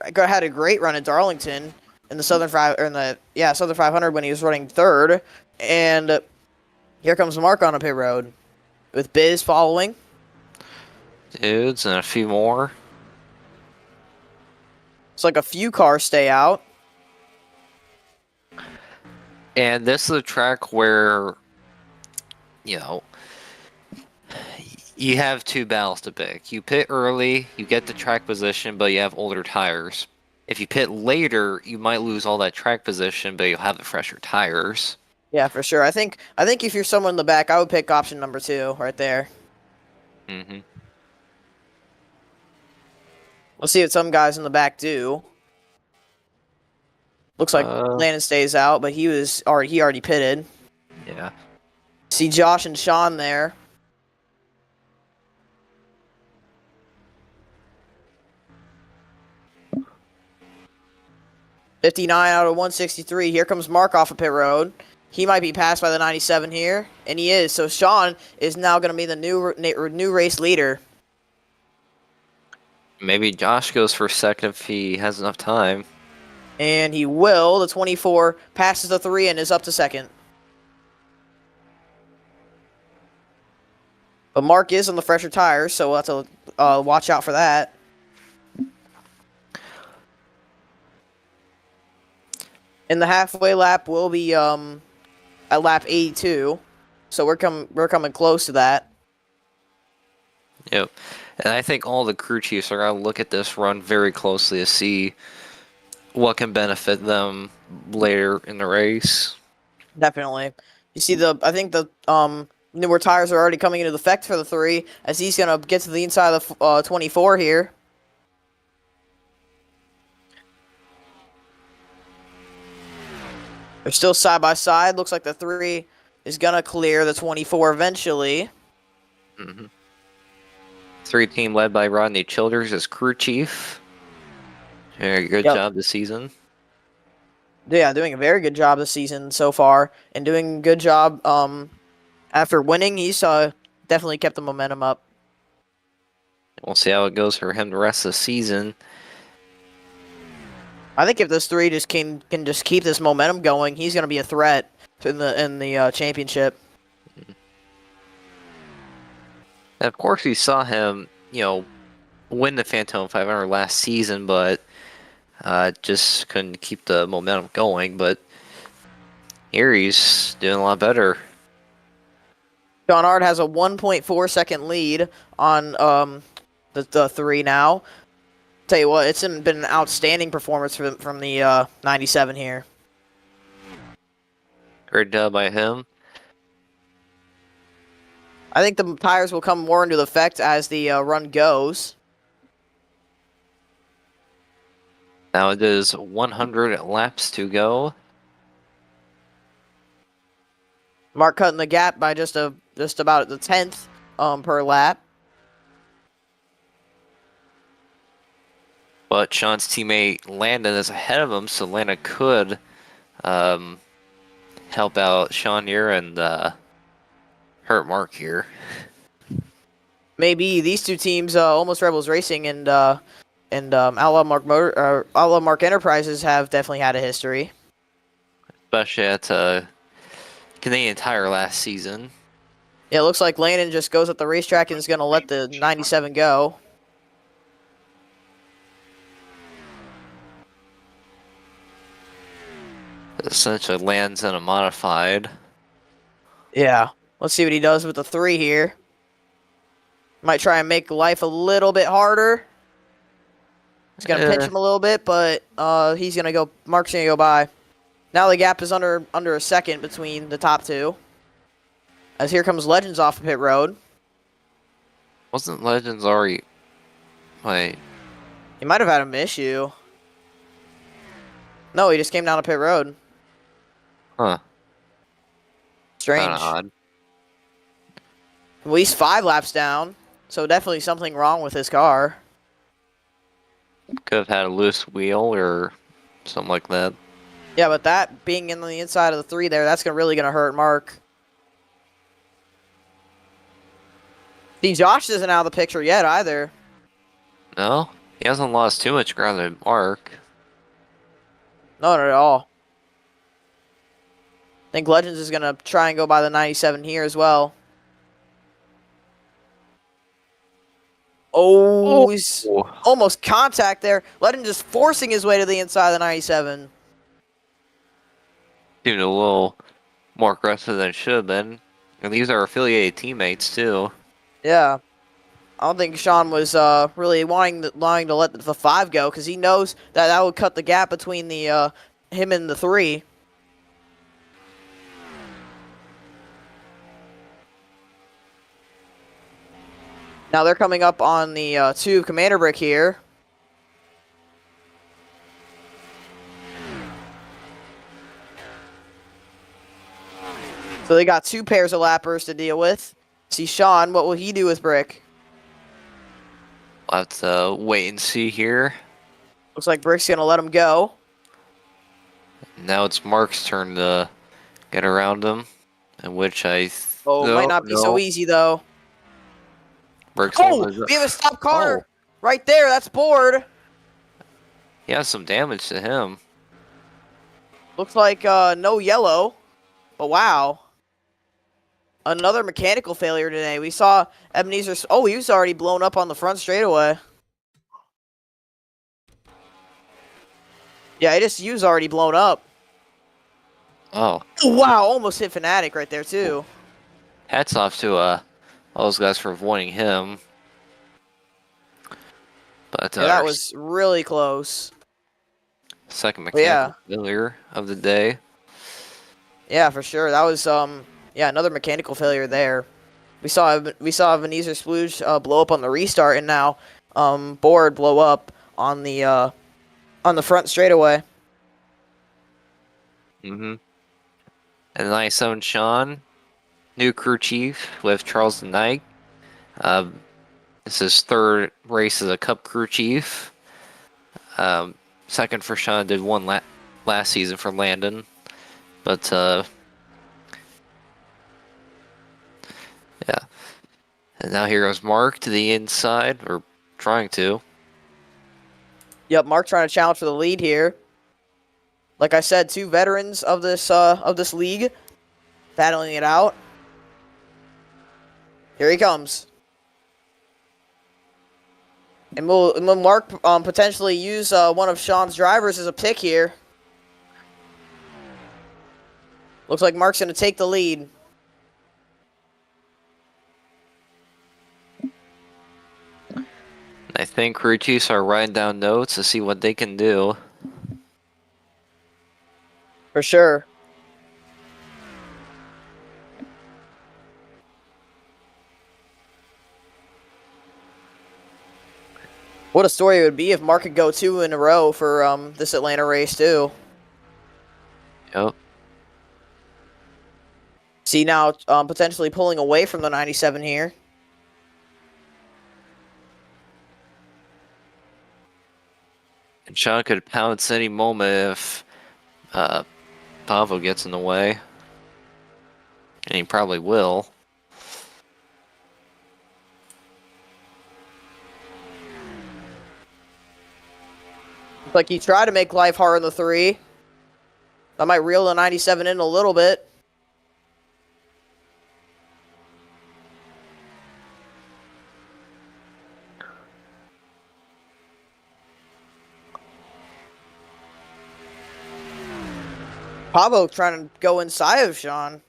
run at Darlington in the Southern Southern 500 when he was running third, and here comes Mark on a pit road with Biz following. Dudes, and a few more. It's like a few cars stay out. And this is a track where, you have two battles to pick. You pit early, you get the track position, but you have older tires. If you pit later, you might lose all that track position, but you'll have the fresher tires. Yeah, for sure. I think if you're someone in the back, I would pick option number 2 right there. We'll see what some guys in the back do. Looks like Landon stays out, but he already pitted. Yeah. See Josh and Sean there. $59 out of 163. Here comes Mark off of pit road. He might be passed by the 97 here, and he is. So Sean is now going to be the new race leader. Maybe Josh goes for second if he has enough time. And he will. The 24 passes the 3 and is up to second. But Mark is on the fresher tires, so we'll have to watch out for that. And the halfway lap will be at lap 82, so we're coming close to that. Yep. And I think all the crew chiefs are going to look at this run very closely to see what can benefit them later in the race. Definitely. You see I think the newer tires are already coming into effect for the 3, as he's going to get to the inside of the 24 here. They're still side by side. Looks like the 3 is going to clear the 24 eventually. 3 team led by Rodney Childers as crew chief. Very good job this season. Yeah, doing a very good job this season so far, and doing a good job after winning. He's definitely kept the momentum up. We'll see how it goes for him the rest of the season. I think if this 3 just can just keep this momentum going, he's going to be a threat in the championship. And of course, we saw him, win the Phantom 500 last season, but just couldn't keep the momentum going. But here he's doing a lot better. John Ard has a 1.4 second lead on the 3 now. Tell you what, it's been an outstanding performance from the 97 here. Great job by him. I think the tires will come more into effect as the run goes. Now it is 100 laps to go. Mark cutting the gap by just about the 10th per lap. But Sean's teammate Landon is ahead of him, so Landon could help out Sean here and hurt Mark here. Maybe these two teams, Almost Rebels Racing and Outlaw Mark Enterprises, have definitely had a history. Especially at Canadian Tire last season. Yeah, it looks like Landon just goes at the racetrack and is going to let the 97 go. Essentially lands in a modified. Yeah, let's see what he does with the 3 here. Might try and make life a little bit harder. He's going to pinch him a little bit, but he's going to go. Mark's going to go by. Now the gap is under a second between the top two. As here comes Legends off of pit road. Wasn't Legends already... Wait. He might have had an issue. No, he just came down to pit road. Huh. Strange. Kinda odd. At least 5 laps down. So definitely something wrong with his car. Could have had a loose wheel or something like that. Yeah, but that being in the inside of the 3 there, that's really going to hurt Mark. See, Josh isn't out of the picture yet either. No? He hasn't lost too much ground to Mark. No, not at all. I think Legends is going to try and go by the 97 here as well. Oh, he's almost contact there. Legends just forcing his way to the inside of the 97. Seemed a little more aggressive than it should have been. And these are affiliated teammates, too. Yeah. I don't think Sean was really wanting to let the 5 go, because he knows that would cut the gap between the him and the 3. Now they're coming up on the 2 Commander Brick here. So they got 2 pairs of lappers to deal with. See Sean, what will he do with Brick? We'll have to wait and see here. Looks like Brick's going to let him go. Now it's Mark's turn to get around him, in which I... Might not be so easy, though. Brick's we have a stop car right there. That's bored. He has some damage to him. Looks like no yellow, but wow. Another mechanical failure today. We saw Ebenezer... Oh, he was already blown up on the front straightaway. Yeah, he was already blown up. Oh. Wow, almost hit Fanatic right there, too. Hats off to all those guys for avoiding him. But Yeah, that was really close. Second mechanical failure of the day. Yeah, for sure. That was another mechanical failure there. We saw Ebenezer Splooge blow up on the restart, and now Board blow up on the front straightaway. And 97 Sean, new crew chief with Charles the Knight. This is his 3rd race as a Cup crew chief. Second for Sean, did one last season for Landon. But, yeah. And now here goes Mark to the inside, or trying to. Yep, Mark trying to challenge for the lead here. Like I said, 2 veterans of this league battling it out. Here he comes. And will Mark potentially use one of Sean's drivers as a pick here? Looks like Mark's going to take the lead. I think crew chiefs are writing down notes to see what they can do. For sure. What a story it would be if Mark could go 2 in a row for this Atlanta race too. Yep. See now potentially pulling away from the 97 here. And Sean could pounce any moment if Pavo gets in the way. And he probably will. Like he tried to make life hard in the 3. That might reel the 97 in a little bit. Pavo trying to go inside of Sean.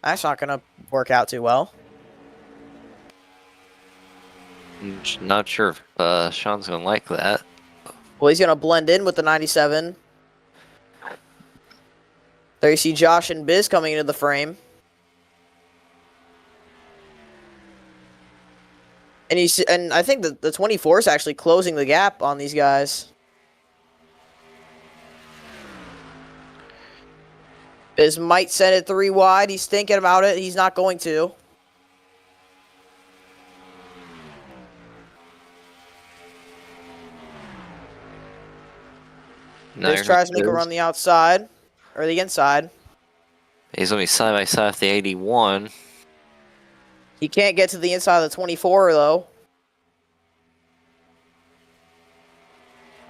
That's not going to work out too well. I'm not sure if Sean's gonna like that. Well, he's going to blend in with the 97. There you see Josh and Biz coming into the frame. And I think the 24 is actually closing the gap on these guys. Biz might send it 3 wide. He's thinking about it. He's not going to. Biz tries to make a run the outside. Or the inside. He's gonna be side by side with the 81. He can't get to the inside of the 24 though.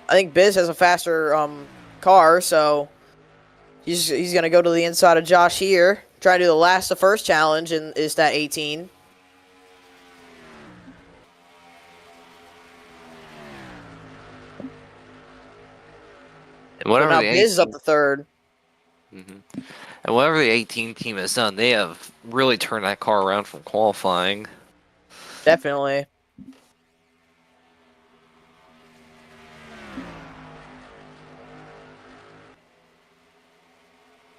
I think Biz has a faster car, so he's gonna go to the inside of Josh here. Try to do the last of first challenge, and is that 18. And whatever So now the Biz is up to third. And whatever the 18 team has done, they have really turned that car around from qualifying. Definitely.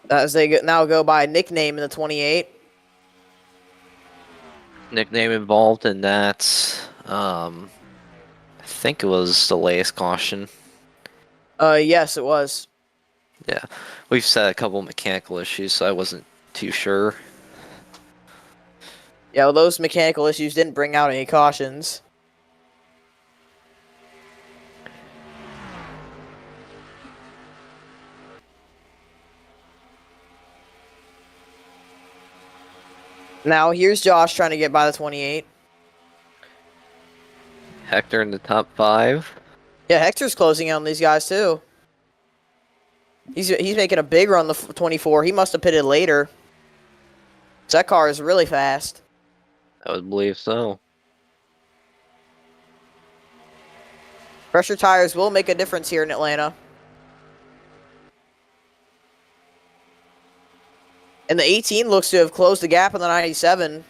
As they now go by nickname in the 28. Nickname involved in that. I think it was the latest caution. Yes, it was. Yeah, we've said a couple mechanical issues, so I wasn't too sure. Yeah, well, those mechanical issues didn't bring out any cautions. Now here's Josh trying to get by the 28. Hector in the top 5. Yeah, Hector's closing in on these guys too. He's making a big run the 24. He must have pitted later. That car is really fast. I would believe so. Pressure tires will make a difference here in Atlanta. And the 18 looks to have closed the gap on the 97.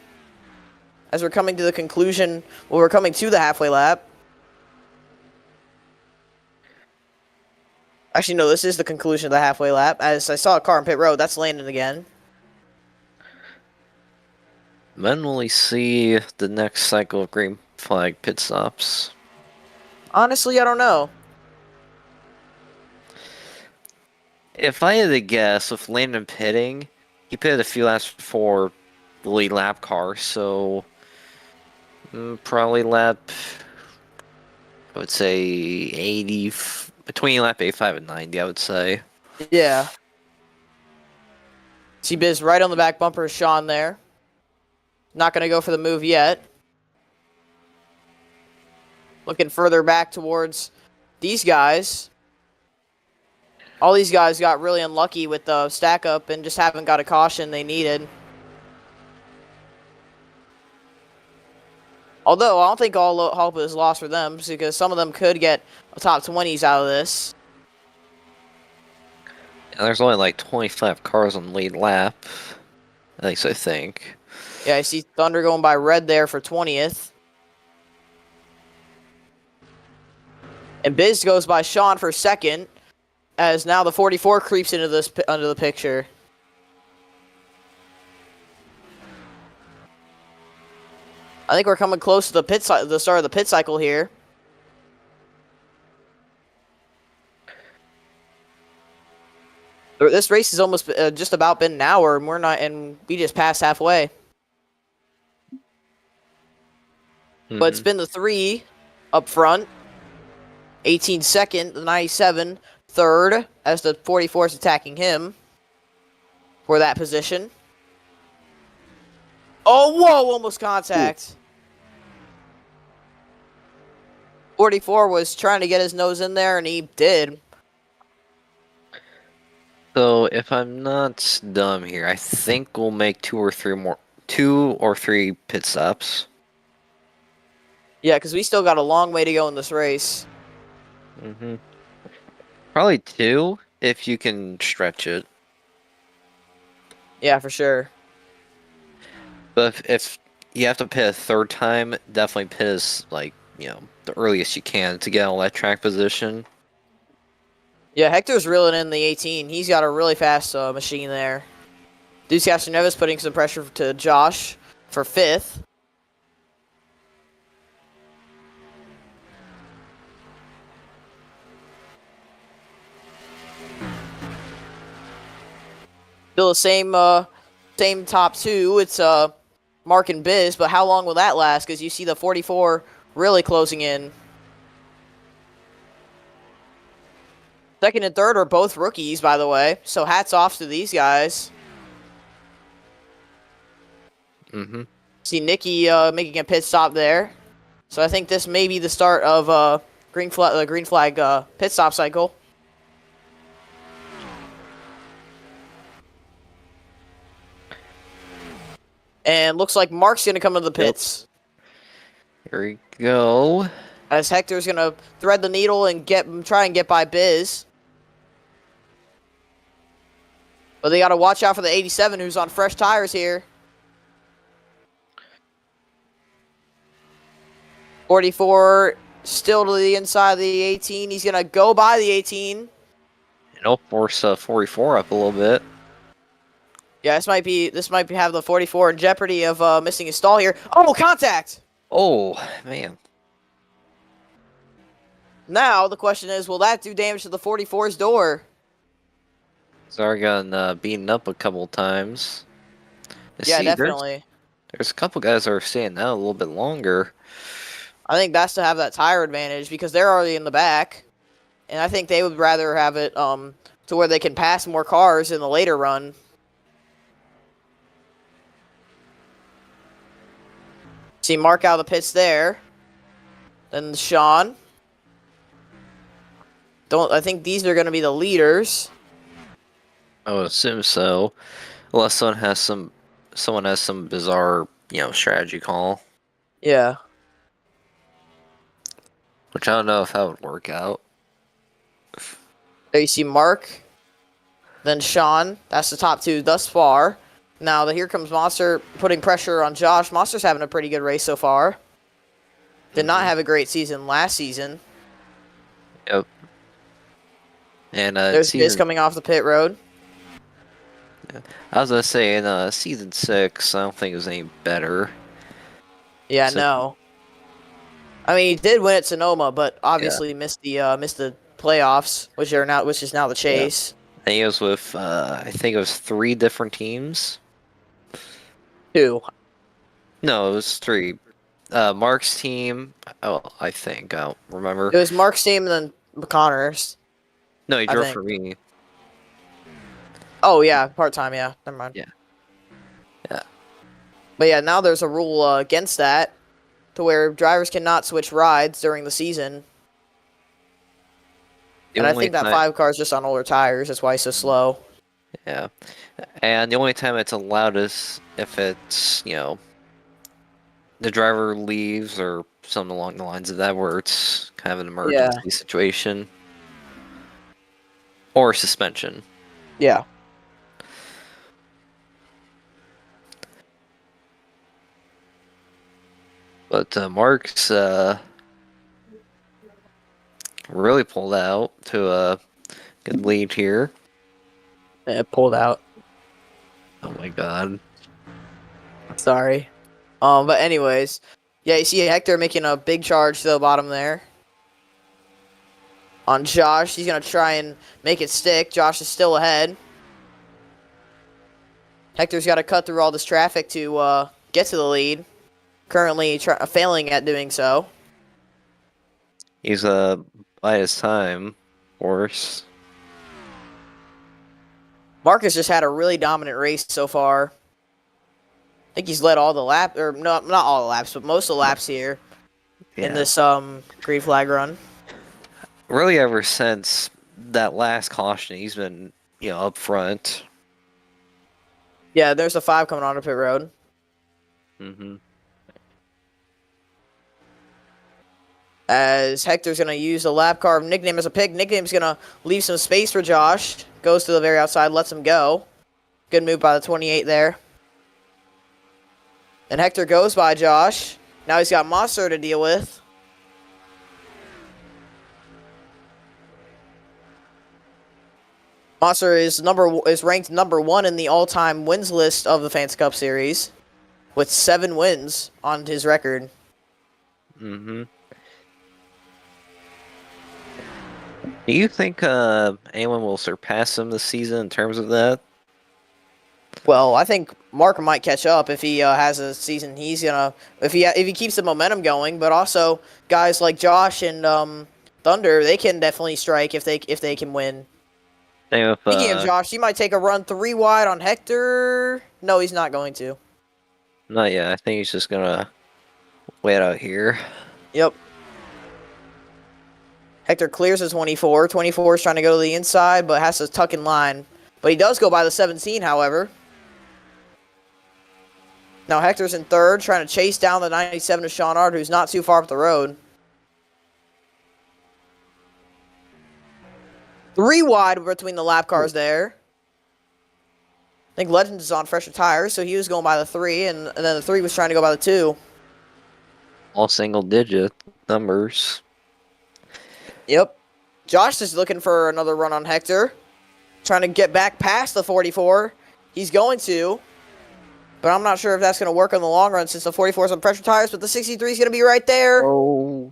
As we're coming to the conclusion, well, we're coming to the halfway lap. Actually, no, this is the conclusion of the halfway lap. As I saw a car in pit road, that's Landon again. When will we see the next cycle of green flag pit stops? Honestly, I don't know. If I had to guess, with Landon pitting, he pitted a few laps before the lead lap car, so probably lap, I would say 80, between lap 85 and 90, I would say. Yeah. See Biz right on the back bumper of Sean there. Not going to go for the move yet. Looking further back towards these guys. All these guys got really unlucky with the stack up and just haven't got a caution they needed. Although, I don't think all hope is lost for them, because some of them could get top 20s out of this. And there's only like 25 cars on the lead lap, at least I think. Yeah, I see Thunder going by red there for 20th. And Biz goes by Sean for second, as now the 44 creeps into the picture. I think we're coming close to the start of the pit cycle here. This race has almost just about been an hour, and we just passed halfway. But it's been the 3 up front, 18 second, the 97 third, as the 44 is attacking him for that position. Oh, whoa, almost contact. Ooh. 44 was trying to get his nose in there, and he did. So, if I'm not dumb here, I think we'll make 2 or 3 pit stops. Yeah, because we still got a long way to go in this race. Probably 2, if you can stretch it. Yeah, for sure. But if you have to pit a 3rd time, definitely pit as, like, the earliest you can to get all that track position. Yeah, Hector's reeling in the 18. He's got a really fast machine there. Deuce Castaneva's putting some pressure to Josh for 5th. Still the same top 2. It's Mark and Biz, but how long will that last? Because you see the 44 really closing in. 2nd and 3rd are both rookies, by the way. So hats off to these guys. See Nikki making a pit stop there. So I think this may be the start of the green flag pit stop cycle. And looks like Mark's going to come into the pits. Yep. Here we go. As Hector's going to thread the needle and try and get by Biz. But they got to watch out for the 87 who's on fresh tires here. 44 still to the inside of the 18. He's going to go by the 18. And he'll force 44 up a little bit. Yeah, this might have the 44 in jeopardy of missing his stall here. Oh, contact! Oh, man. Now, the question is, will that do damage to the 44's door? Zargon beaten up a couple times. Yeah, definitely. There's a couple guys that are staying out a little bit longer. I think that's to have that tire advantage because they're already in the back. And I think they would rather have it to where they can pass more cars in the later run. See Mark out of the pits there. Then Sean. I think these are going to be the leaders. I would assume so. Unless someone has some bizarre, strategy call. Yeah. Which I don't know if that would work out. There you see Mark. Then Sean. That's the top 2 thus far. Now, here comes Monster putting pressure on Josh. Monster's having a pretty good race so far. Did not have a great season last season. Yep. And there's Biz coming off the pit road. Yeah. I was going to say, in season 6, I don't think it was any better. Yeah, no. I mean, he did win at Sonoma, but obviously missed the playoffs, which is now the chase. Yeah. And he was with, I think it was 3 different teams. 2. No, it was 3. Mark's team. Oh, I think I don't remember. It was Mark's team and then Connor's. No, he drove for me. Oh yeah, part-time. Yeah, never mind. Yeah. But yeah, now there's a rule against that, to where drivers cannot switch rides during the season. And I think that 5 car is just on older tires. That's why he's so slow. Yeah. And the only time it's allowed is if it's, the driver leaves or something along the lines of that, where it's kind of an emergency situation. Or suspension. Yeah. But Mark's really pulled out to a good lead here. It pulled out. Oh my god. Sorry. But anyways, yeah, you see Hector making a big charge to the bottom there. On Josh, he's gonna try and make it stick. Josh is still ahead. Hector's got to cut through all this traffic to get to the lead. Currently failing at doing so. He's by his time, of course. Marcus just had a really dominant race so far. I think he's led all the laps, or not all the laps, but most of the laps here in this green flag run. Really, ever since that last caution, he's been up front. Yeah, there's a 5 coming onto pit road. Mm-hmm. As Hector's going to use the lap car of Nickname as a pick. Nickname's going to leave some space for Josh. Goes to the very outside, lets him go. Good move by the 28 there. And Hector goes by Josh. Now he's got Monster to deal with. Monster is ranked number 1 in the all-time wins list of the Fanta Cup Series, with 7 wins on his record. Mm-hmm. Do you think anyone will surpass him this season in terms of that? Well, I think Mark might catch up if he has a season. He's gonna if he keeps the momentum going. But also guys like Josh and Thunder, they can definitely strike if they can win. Speaking of Josh, he might take a run 3 wide on Hector. No, he's not going to. Not yet. I think he's just gonna wait out here. Yep. Hector clears his 24. 24 is trying to go to the inside, but has to tuck in line. But he does go by the 17, however. Now Hector's in 3rd, trying to chase down the 97 of Sean Ard, who's not too far up the road. 3 wide between the lap cars there. I think Legend is on fresher tires, so he was going by the 3, and then the 3 was trying to go by the 2. All single-digit numbers. Yep. Josh is looking for another run on Hector. Trying to get back past the 44. He's going to. But I'm not sure if that's going to work in the long run since the 44 is on pressure tires, but the 63 is going to be right there. Oh.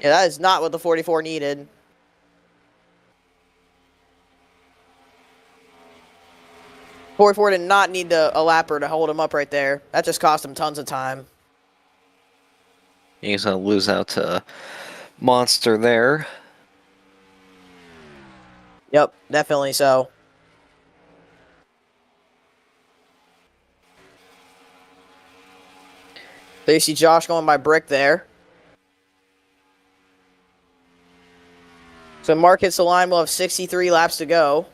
Yeah, that is not what the 44 needed. .44 did not need a lapper to hold him up right there. That just cost him tons of time. He's going to lose out to Monster there. Yep, definitely so. So you see Josh going by Brick there. So Mark hits the line. We'll have 63 laps to go.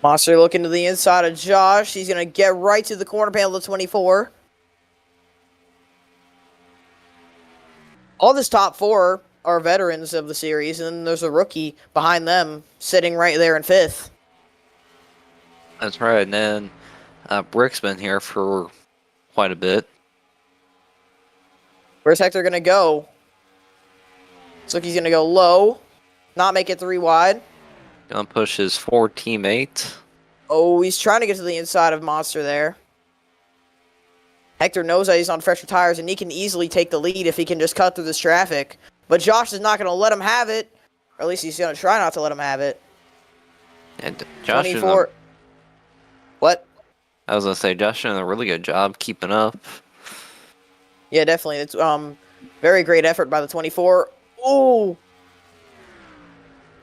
Monster looking to the inside of Josh. He's going to get right to the corner panel of 24. All this top 4 are veterans of the series, and then there's a rookie behind them sitting right there in 5th. That's right, and then Brick's been here for quite a bit. Where's Hector going to go? Looks like he's going to go low, not make it 3 wide. Gonna push his 4 teammate. Oh, he's trying to get to the inside of Monster there. Hector knows that he's on fresher tires, and he can easily take the lead if he can just cut through this traffic. But Josh is not going to let him have it. Or at least he's going to try not to let him have it. And Josh 24. What? I was gonna say Josh doing a really good job keeping up. Yeah, definitely. It's very great effort by the 24. Oh,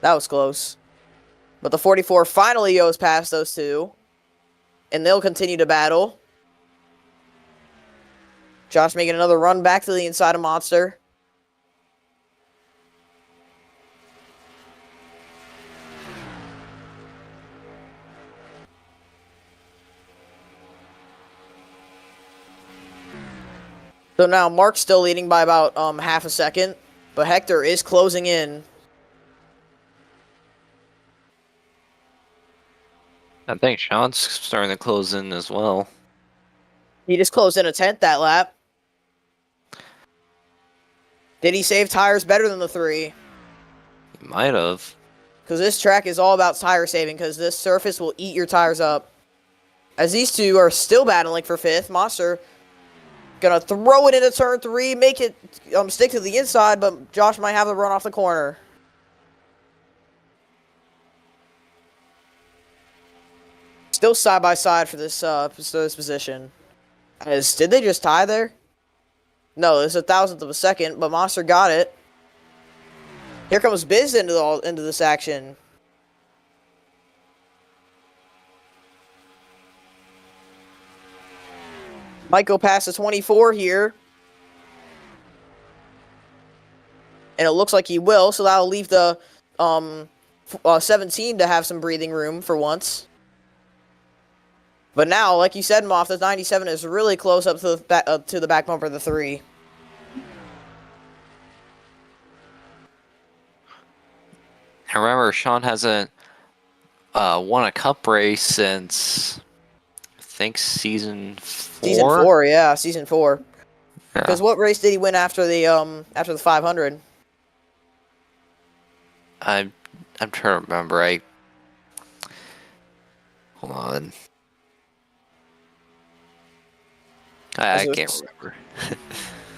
that was close. But the 44 finally goes past those 2, and they'll continue to battle. Josh making another run back to the inside of Monster. So now Mark's still leading by about half a second, but Hector is closing in. I think Sean's starting to close in as well. He just closed in a 10th that lap. Did he save tires better than the 3? He might have. Because this track is all about tire saving, because this surface will eat your tires up. As these two are still battling for 5th, Monster gonna throw it into turn 3, make it stick to the inside, but Josh might have to run off the corner. Still side by side for this position. Did they just tie there? No, it's a 1,000th of a second, but Monster got it. Here comes Biz into this action. Might go past the 24 here. And it looks like he will, so that'll leave the 17 to have some breathing room for once. But now, like you said, Moff, the 97 is really close up to the back bumper of the 3. And remember, Sean hasn't won a cup race since, I think, season 4? Season 4, yeah, season 4. Yeah. Because what race did he win after the 500? I'm trying to remember. Hold on. I can't remember.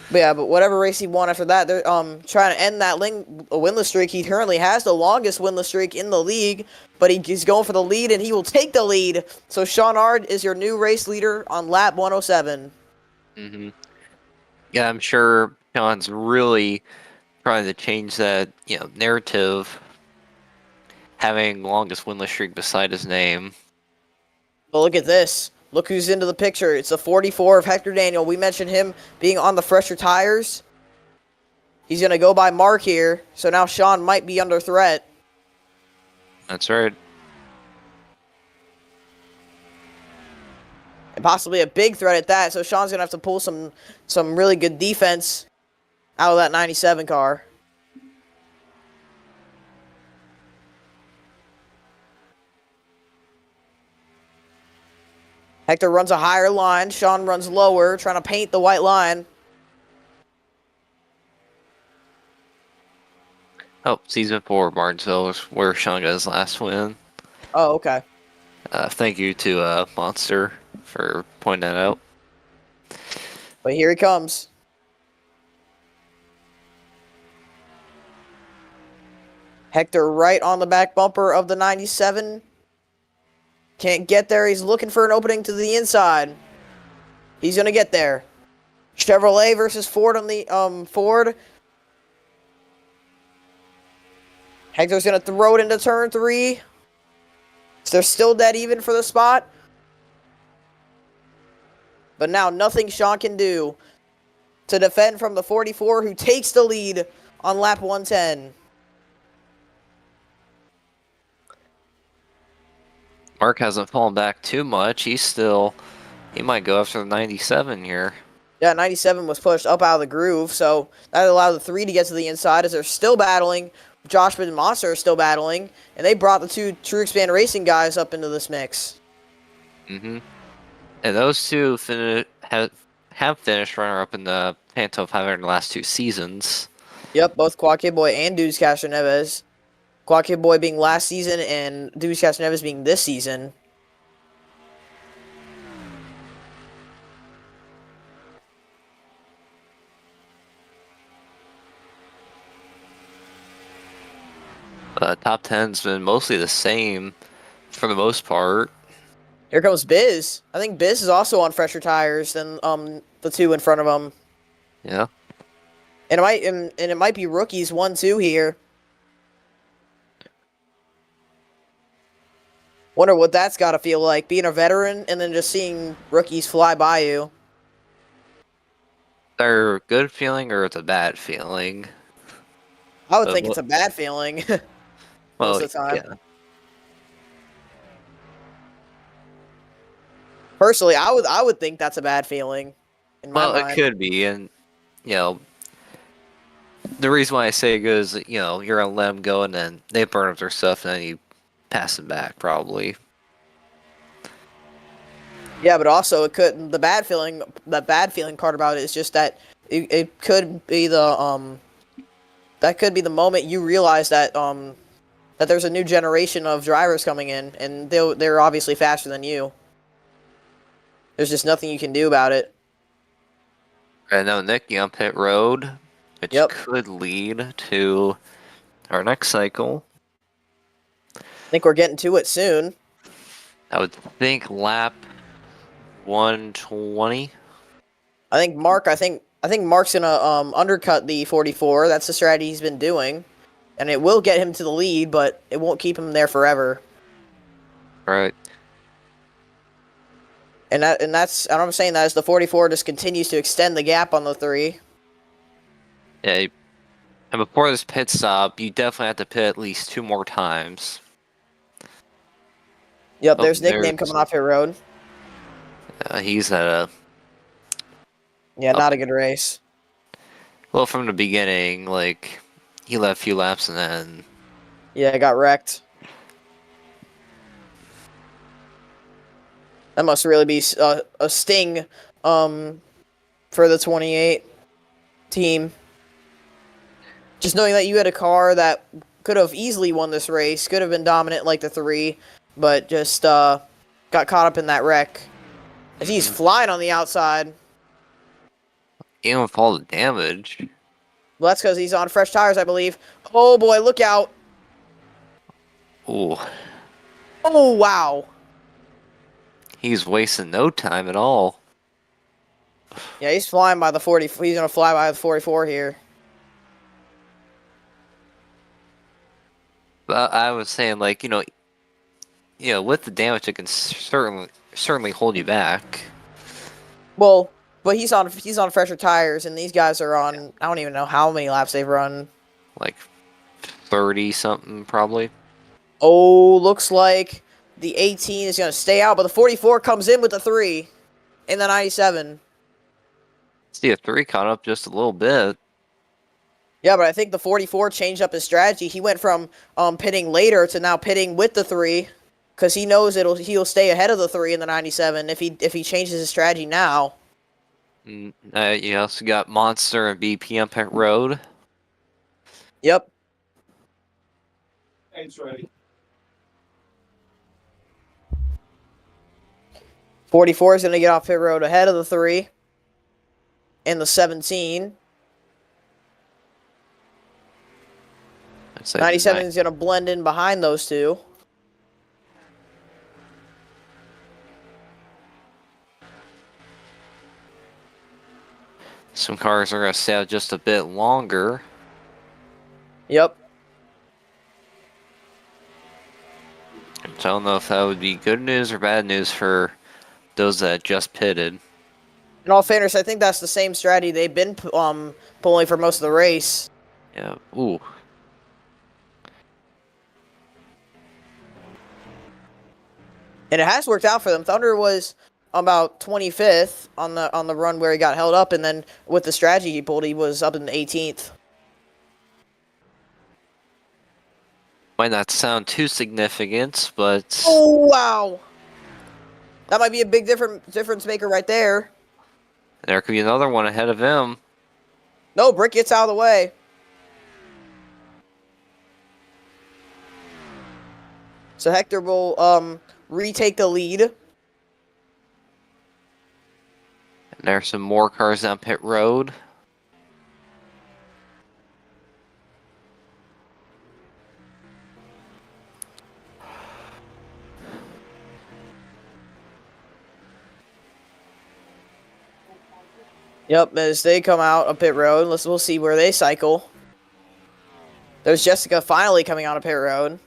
But yeah, but whatever race he won after that, they're trying to end that winless streak. He currently has the longest winless streak in the league, but he's going for the lead, and he will take the lead. So Sean Ard is your new race leader on lap 107. Mm-hmm. Yeah, I'm sure Sean's really trying to change that, narrative, having longest winless streak beside his name. But look at this. Look who's into the picture. It's the 44 of Hector Daniel. We mentioned him being on the fresher tires. He's going to go by Mark here. So now Sean might be under threat. That's right. And possibly a big threat at that. So Sean's going to have to pull some really good defense out of that 97 car. Hector runs a higher line. Sean runs lower, trying to paint the white line. Oh, season 4 of Martinsville is where Sean got his last win. Oh, okay. Thank you to Monster for pointing that out. But here he comes. Hector right on the back bumper of the 97. Can't get there. He's looking for an opening to the inside. He's going to get there. Chevrolet versus Ford on the Ford. Hector's going to throw it into turn 3. So they're still dead even for the spot. But now nothing Sean can do to defend from the 44, who takes the lead on lap 110. Mark hasn't fallen back too much. He might go after the 97 here. Yeah, 97 was pushed up out of the groove, so that allowed the 3 to get to the inside as they're still battling. Josh and Monster are still battling, and they brought the 2 True Expand Racing guys up into this mix. Mm-hmm. And those two have finished runner-up in the Fanta 500 in the last 2 seasons. Yep, both Quad Kid Boy and Dudes Castro Neves. Quad Kid Boy being last season and Dudes Castro Neves being this season. Top 10's been mostly the same for the most part. Here comes Biz. I think Biz is also on fresher tires than the 2 in front of him. Yeah. And it might be rookies 1-2 here. Wonder what that's got to feel like, being a veteran and then just seeing rookies fly by you. Either a good feeling or it's a bad feeling. I would think it's a bad feeling most of the time. Yeah. Personally, I would think that's a bad feeling. In my mind. It could be, and the reason why I say good is that, you're gonna let them go and then they burn up their stuff and then you pass them back probably. Yeah, but also it could the bad feeling part about it is just that it could be the that could be the moment you realize that that there's a new generation of drivers coming in, and they're obviously faster than you. There's just nothing you can do about it. And now Nicky on pit road, which Yep. could lead to our next cycle. I think we're getting to it soon. I would think lap 120. I think Mark's gonna undercut the 44. That's the strategy he's been doing, and it will get him to the lead, but it won't keep him there forever. Right. And that's what I'm saying, that as the 44 just continues to extend the gap on the 3. Yeah. And before this pit stop, you definitely have to pit at least 2 more times. Yep, Oh, there's Nickname coming off pit road. He's at a... Yeah, not a good race. Well, from the beginning, like, he led a few laps and then... Yeah, got wrecked. That must really be a sting for the 28 team. Just knowing that you had a car that could have easily won this race, could have been dominant like the 3, but just got caught up in that wreck. As he's flying on the outside. Even with all the damage. Well, that's because he's on fresh tires, I believe. Oh boy, look out. Ooh. Oh, wow. He's wasting no time at all. Yeah, he's flying by the 40. He's going to fly by the 44 here. But I was saying, like, you know, with the damage, it can certainly hold you back. Well, but he's on fresher tires, and these guys are on, I don't even know how many laps they've run. Like 30 something probably. Oh, looks like the 18 is going to stay out, but the 44 comes in with the 3 in the 97. See, a 3 caught up just a little bit. Yeah, but I think the 44 changed up his strategy. He went from pitting later to now pitting with the 3, because he knows he'll stay ahead of the 3 in the 97 if he changes his strategy now. You also got Monster and BP on pit road. Yep. It's ready. 44 is going to get off pit road ahead of the 3 in the 17. 97 is going to blend in behind those two. Some cars are going to stay out just a bit longer. Yep. I don't know if that would be good news or bad news for those that just pitted. In all fairness, I think that's the same strategy they've been pulling for most of the race. Yeah. Ooh. And it has worked out for them. Thunder was about 25th on the run where he got held up, and then with the strategy he pulled, he was up in the 18th. Might not sound too significant, but... Oh, wow. That might be a big difference maker right there. There could be another one ahead of him. No, Brick gets out of the way. So Hector will retake the lead. And there's some more cars down pit road. Yep, as they come out of pit road, we'll see where they cycle. There's Jessica finally coming out of pit road.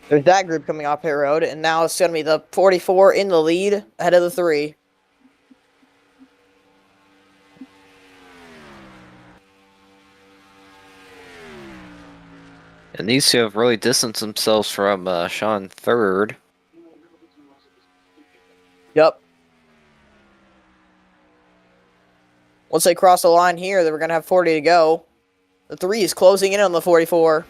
There's that group coming off pit road, and now it's going to be the 44 in the lead ahead of the 3. And these two have really distanced themselves from Sean third. Yep. Once they cross the line here, then we're going to have 40 to go. The 3 is closing in on the 44.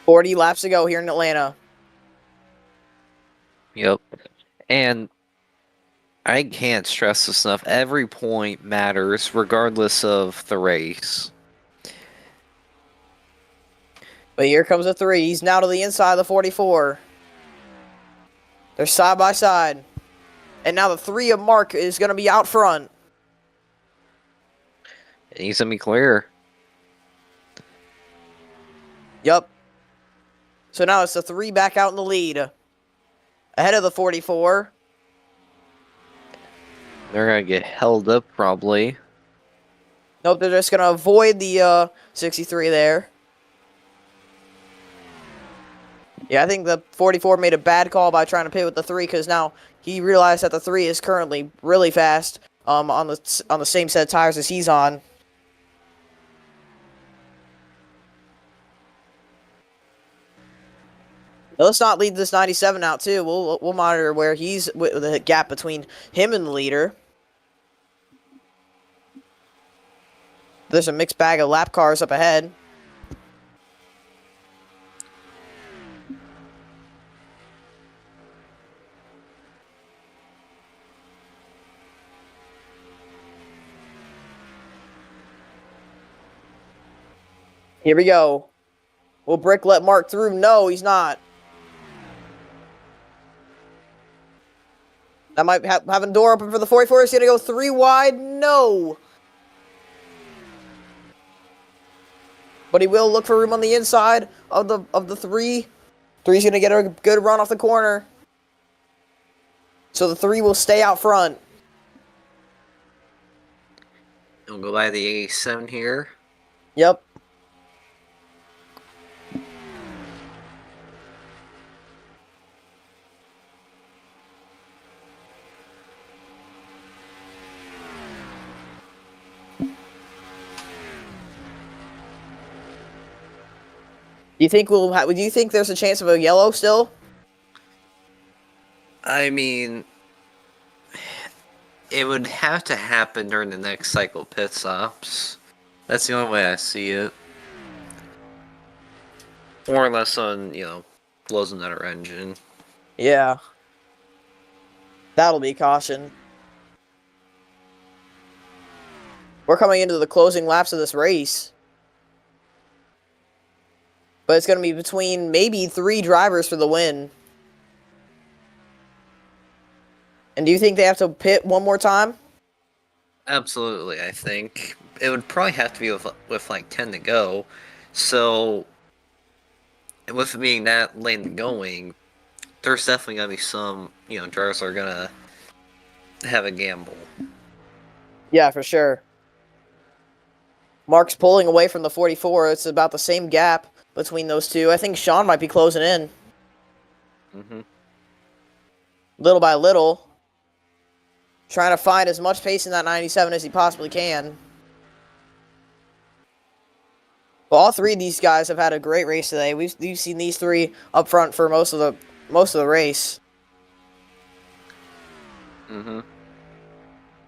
$40 laps to go here in Atlanta. Yep. And I can't stress this enough. Every point matters, regardless of the race. But here comes the 3. He's now to the inside of the 44. They're side by side. And now the 3 of Mark is going to be out front. He's going to be clear. Yep. So now it's the 3 back out in the lead. Ahead of the 44. They're going to get held up, probably. Nope, they're just going to avoid the 63 there. Yeah, I think the 44 made a bad call by trying to pit with the 3 because now he realized that the 3 is currently really fast on the same set of tires as he's on. Now, let's not lead this 97 out too. We'll monitor where he's with the gap between him and the leader. There's a mixed bag of lap cars up ahead. Here we go. Will Brick let Mark through? No, he's not. That might have a door open for the 44. He's going to go 3 wide. No. But he will look for room on the inside of the 3. 3's going to get a good run off the corner. So the 3 will stay out front. We'll go by the 87 here. Yep. Do you think there's a chance of a yellow still? I mean, it would have to happen during the next cycle of pit stops. That's the only way I see it. Or unless someone, blows another engine. Yeah. That'll be caution. We're coming into the closing laps of this race. But it's going to be between maybe 3 drivers for the win. And do you think they have to pit one more time? Absolutely, I think. It would probably have to be with like 10 to go. So, with it being that late going, there's definitely going to be some, drivers that are going to have a gamble. Yeah, for sure. Mark's pulling away from the 44. It's about the same gap between those two. I think Sean might be closing in. Mm-hmm. Little by little. Trying to find as much pace in that 97 as he possibly can. Well, all 3 of these guys have had a great race today. We've seen these 3 up front for most of the race. Mm-hmm.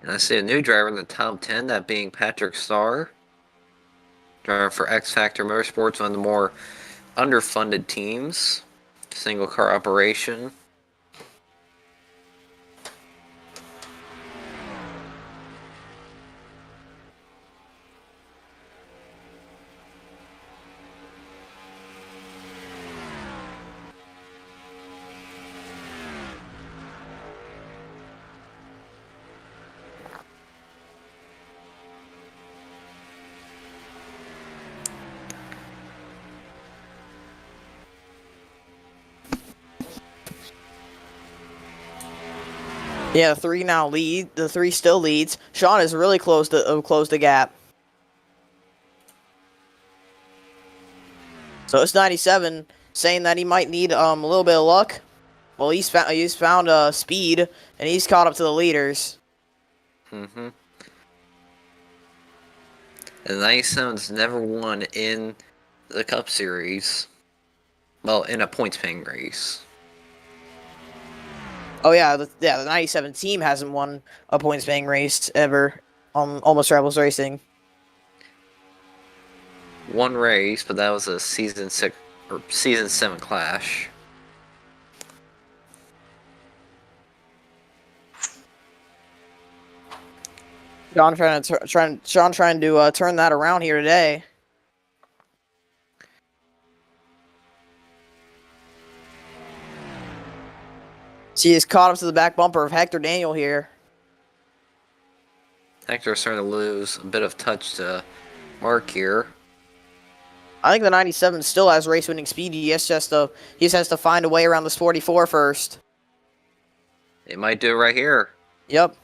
And I see a new driver in the top 10, that being Patrick Starr. Driver for X Factor Motorsports, one of the more underfunded teams. Single car operation. Yeah, the 3 now lead. The 3 still leads. Sean has really closed the gap. So it's 97, saying that he might need a little bit of luck. Well, he's found speed, and he's caught up to the leaders. Mm-hmm. And the 97's never won in the Cup Series. Well, in a points-paying race. Oh yeah, the 97 team hasn't won a points-paying race ever on Almost Rebels Racing. One race, but that was a season 6 or season 7 clash. Sean trying to turn that around here today. See, he's caught up to the back bumper of Hector Daniel here. Hector's starting to lose a bit of touch to Mark here. I think the 97 still has race-winning speed. He just has to find a way around this 44 first. They might do it right here. Yep.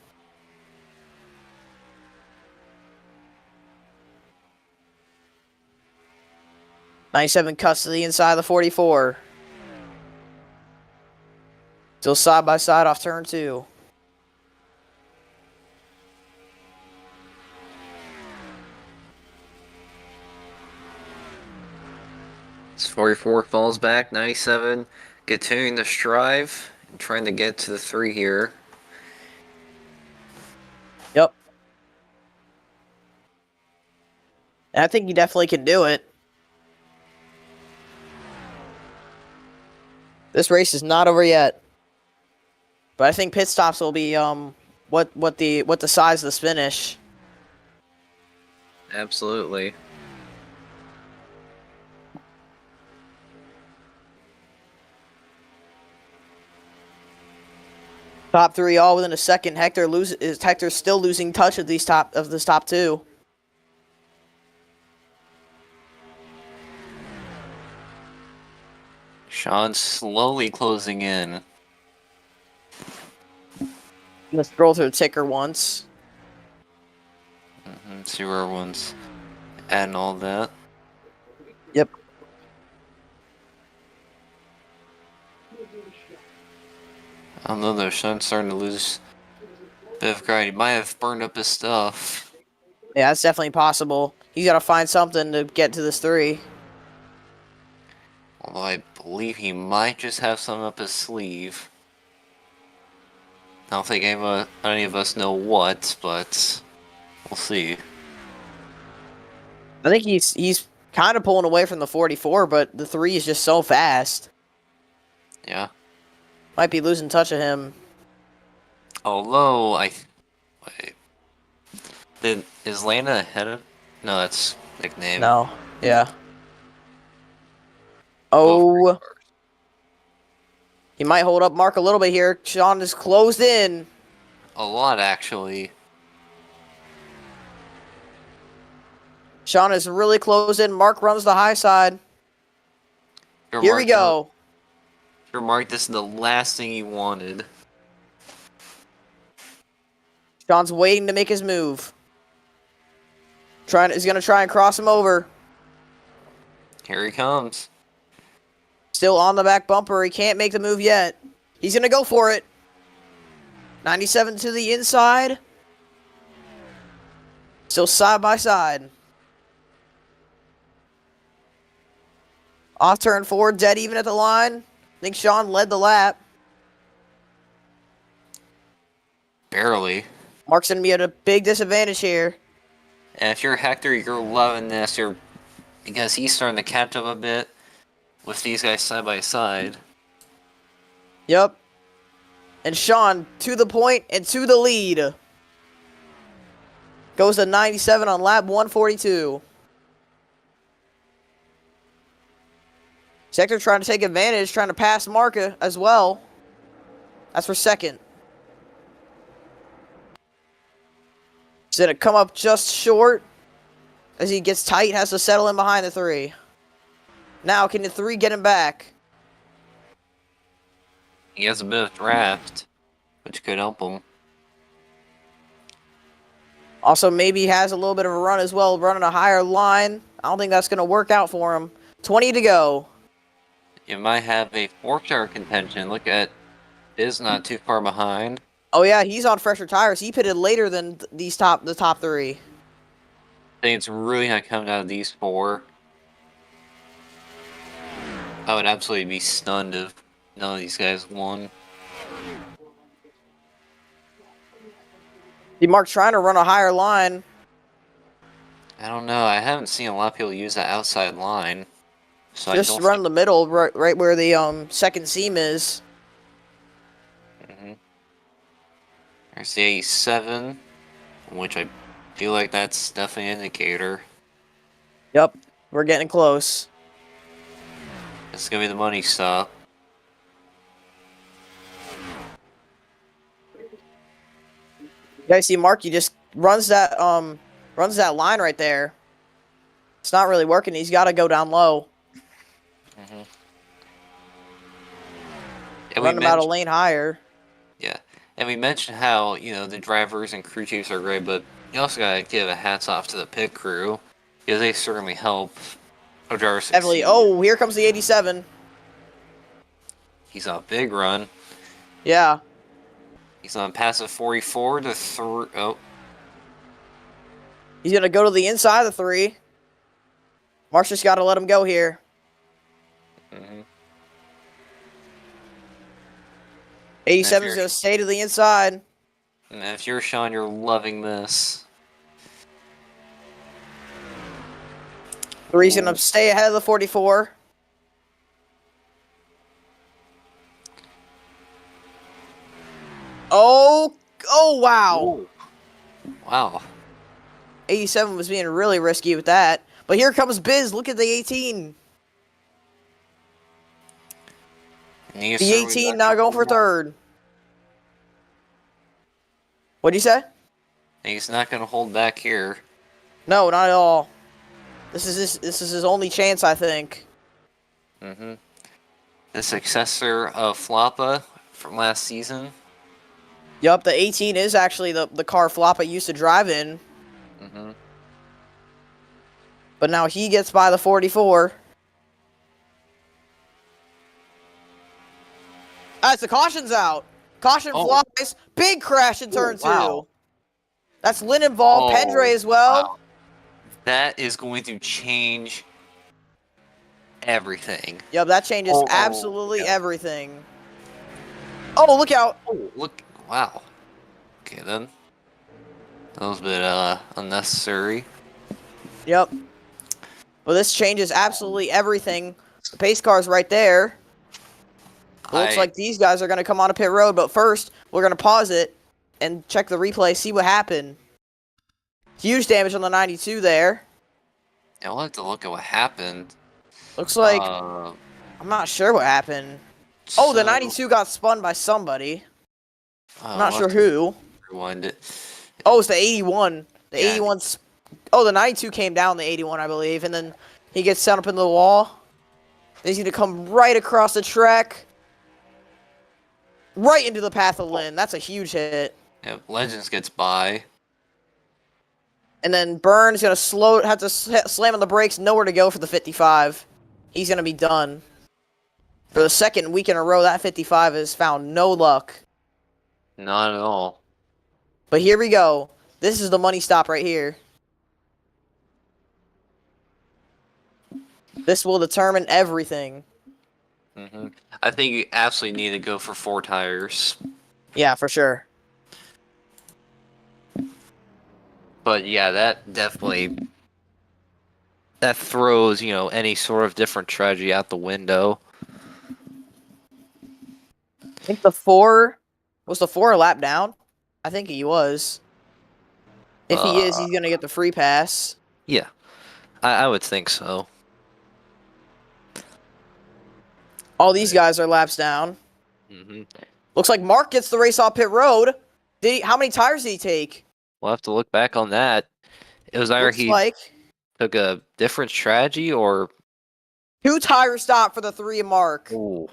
'97 cuts to the inside of the 44. Still side by side off turn 2. This 44 falls back. 97 continuing to strive and trying to get to the 3 here. Yep. And I think he definitely can do it. This race is not over yet. But I think pit stops will be what the size of this finish. Absolutely. Top 3 all within a second. Hector's still losing touch of this top 2. Sean slowly closing in. Let's scroll through the ticker once. See where everyone's at and all that. Yep. I don't know though, Sean's starting to lose a bit of grind. He might have burned up his stuff. Yeah, that's definitely possible. He's got to find something to get to this 3. Although I believe he might just have something up his sleeve. I don't think any of us know what, but we'll see. I think he's kind of pulling away from the 44, but the 3 is just so fast. Yeah. Might be losing touch of him. Although, wait. Is Lana ahead of... No, that's nickname. No. Yeah. Oh. He might hold up Mark a little bit here. Sean is closed in. A lot, actually. Sean is really closed in. Mark runs the high side. Here we go. Mark, this is the last thing he wanted. Sean's waiting to make his move. He's going to try and cross him over. Here he comes. Still on the back bumper. He can't make the move yet. He's going to go for it. 97 to the inside. Still side by side. Off turn 4, dead even at the line. I think Sean led the lap. Barely. Mark's going to be at a big disadvantage here. And if you're Hector, you're loving this. Because he's starting to catch up a bit with these guys side by side. Yep. And Sean, to the point and to the lead. Goes to 97 on lap 142. Hector trying to take advantage, trying to pass Marca as well. That's for second. He's going to come up just short. As he gets tight, has to settle in behind the 3. Now, can the 3 get him back? He has a bit of draft, which could help him. Also, maybe he has a little bit of a run as well, running a higher line. I don't think that's going to work out for him. 20 to go. You might have a 4-star contention. Look at Biz not too far behind. Oh yeah, he's on fresher tires. He pitted later than the top three. I think it's really gonna come down to these four. I would absolutely be stunned if none of these guys won. See, Mark trying to run a higher line. I don't know. I haven't seen a lot of people use that outside line. So Just I don't run the middle, right where the second seam is. There's the 87, which I feel like that's definitely an indicator. Yep, we're getting close. It's gonna be the money stop. You guys see Mark? He just runs that line right there. It's not really working. He's got to go down low. And Run him out a lane higher. Yeah, and we mentioned how the drivers and crew chiefs are great, but you also gotta give a hats off to the pit crew because they certainly help our drivers Heavily. succeed. Oh, here comes the 87. He's on a big run. Yeah. He's on passive 44 to 3. Oh, He's gonna go to the inside of the 3. Mark's just got to let him go here. 87's gonna stay to the inside. and if you're Sean, you're loving this. 3's gonna stay ahead of the 44. Oh wow. Ooh. Wow. 87 was being really risky with that. But here comes Biz. Look at the 18. The 18 now going for third. What'd you say? He's not gonna hold back here. No, not at all. This is his only chance, I think. The successor of Floppa from last season. Yup, the 18 is actually the car Floppa used to drive in. But now he gets by the 44. Alright, the caution's out. Caution flies. Big crash in turn 2. That's Lynn involved. Pendray as well. Wow. That is going to change everything. Yep, that changes absolutely everything. Oh, look out. Oh, look. Wow. Okay, then. That was a bit unnecessary. Yep. Well, this changes absolutely everything. The pace car's right there. It looks like these guys are going to come on a pit road, but first, we're going to pause it and check the replay, see what happened. Huge damage on the 92 there. Yeah, we'll have to look at what happened. Looks like... I'm not sure what happened. Oh, the 92 got spun by somebody. I'm not sure who. Rewind it. Oh, it's the 81. The 81... Oh, the 92 came down the 81, I believe, and then he gets set up into the wall. He's going to come right across the track. Right into the path of Lynn. That's a huge hit. Yeah, Legends gets by. And then Burns going to have to slam on the brakes. Nowhere to go for the 55. He's going to be done. For the second week in a row, that 55 has found no luck. Not at all. But here we go. This is the money stop right here. This will determine everything. I think you absolutely need to go for 4 tires. Yeah, for sure. But yeah, that definitely... That throws, any sort of different strategy out the window. I think the 4... Was the 4 a lap down? I think he was. If he is, he's going to get the free pass. Yeah. I would think so. All these guys are laps down. Looks like Mark gets the race off pit road. How many tires did he take? We'll have to look back on that. It was either took a different strategy or... 2 tire stop for the 3 of Mark. Ooh.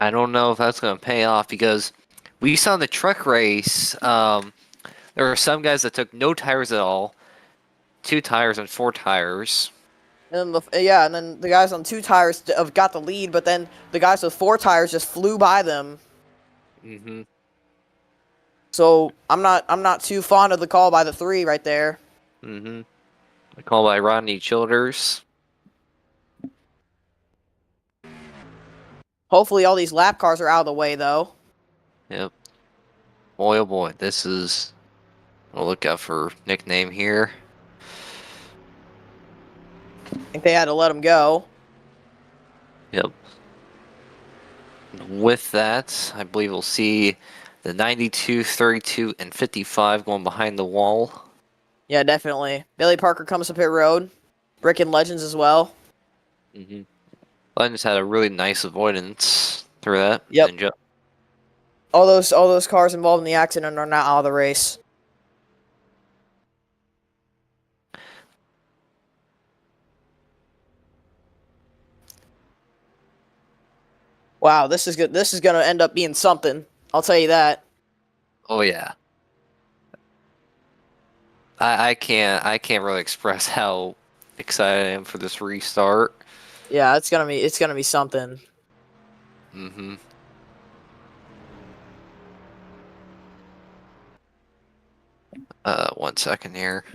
I don't know if that's going to pay off because we saw in the truck race, there were some guys that took no tires at all, 2 tires and 4 tires. And then the guys on 2 tires have got the lead, but then the guys with 4 tires just flew by them. So I'm not too fond of the call by the 3 right there. Mm-hmm. A call by Rodney Childers. Hopefully all these lap cars are out of the way though. Yep. Boy, oh boy, this is. We'll look out for nickname here. I think they had to let him go. Yep. With that, I believe we'll see the 92, 32, and 55 going behind the wall. Yeah, definitely. Billy Parker comes up pit road. Brick and Legends as well. Mm-hmm. Legends had a really nice avoidance through that. Yep. And All those cars involved in the accident are now out of the race. Wow, this is good. This is gonna end up being something. I'll tell you that. oh yeah. I can't really express how excited I am for this restart. Yeah, it's gonna be something. Mm-hmm. One second here.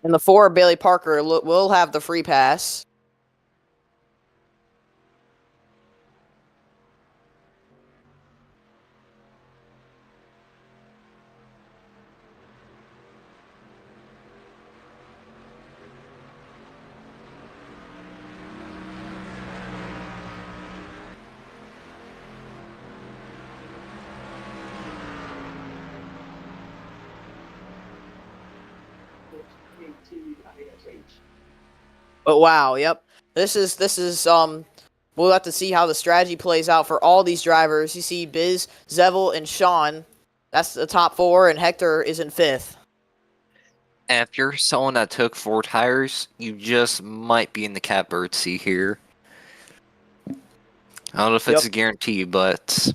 And the 4, Bailey Parker, will have the free pass. But wow, yep. This is we'll have to see how the strategy plays out for all these drivers. You see Biz, Zevel, and Sean. That's the top 4, and Hector is in 5th. And if you're someone that took 4 tires, you just might be in the catbird seat here. I don't know if it's a guarantee, but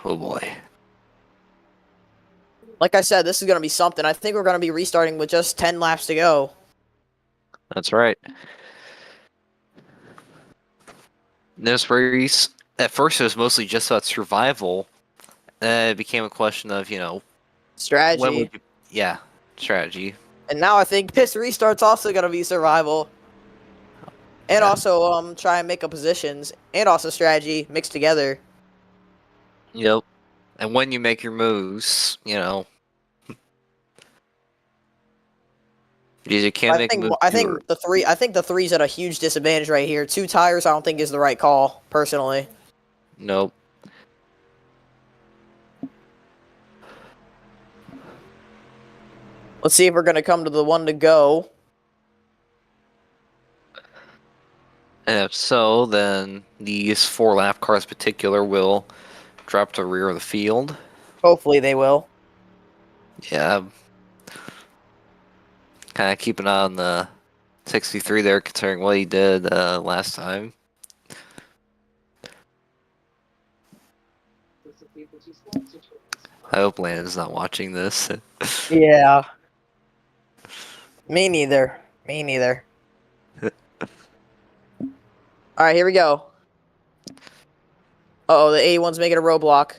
oh boy. Like I said, this is going to be something. I think we're going to be restarting with just 10 laps to go. That's right. This race, at first it was mostly just about survival. Then it became a question of, Strategy. strategy. And now I think this restart's also going to be survival. And Yeah. also try and make up positions. And also strategy mixed together. Yep. And when you make your moves, you can't I make think moves. I think the 3's at a huge disadvantage right here. 2 tires I don't think is the right call, personally. Nope. Let's see if we're going to come to the 1 to go. And if so, then these 4 lap cars in particular will drop to the rear of the field. Hopefully they will. Yeah. Kind of keep an eye on the 63 there, considering what he did last time. I hope Landon's not watching this. Yeah. Me neither. Me neither. Alright, here we go. Uh-oh, the 81's making a roadblock.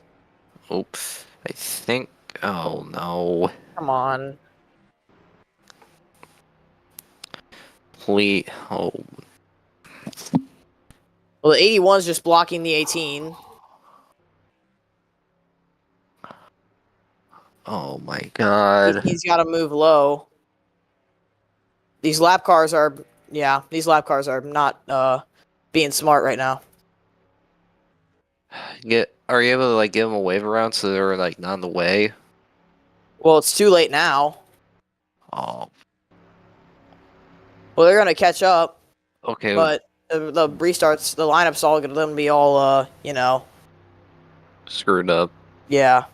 Oops. I think... Oh, no. Come on. Please... Oh. Well, the 81's just blocking the 18. Oh, my God. He's got to move low. These lap cars are... Yeah, these lap cars are not being smart right now. Are you able to, give them a wave around so they're, not in the way? Well, it's too late now. Oh. Well, they're going to catch up. Okay. But the restarts, the lineup's all going to be all, Screwed up. Yeah.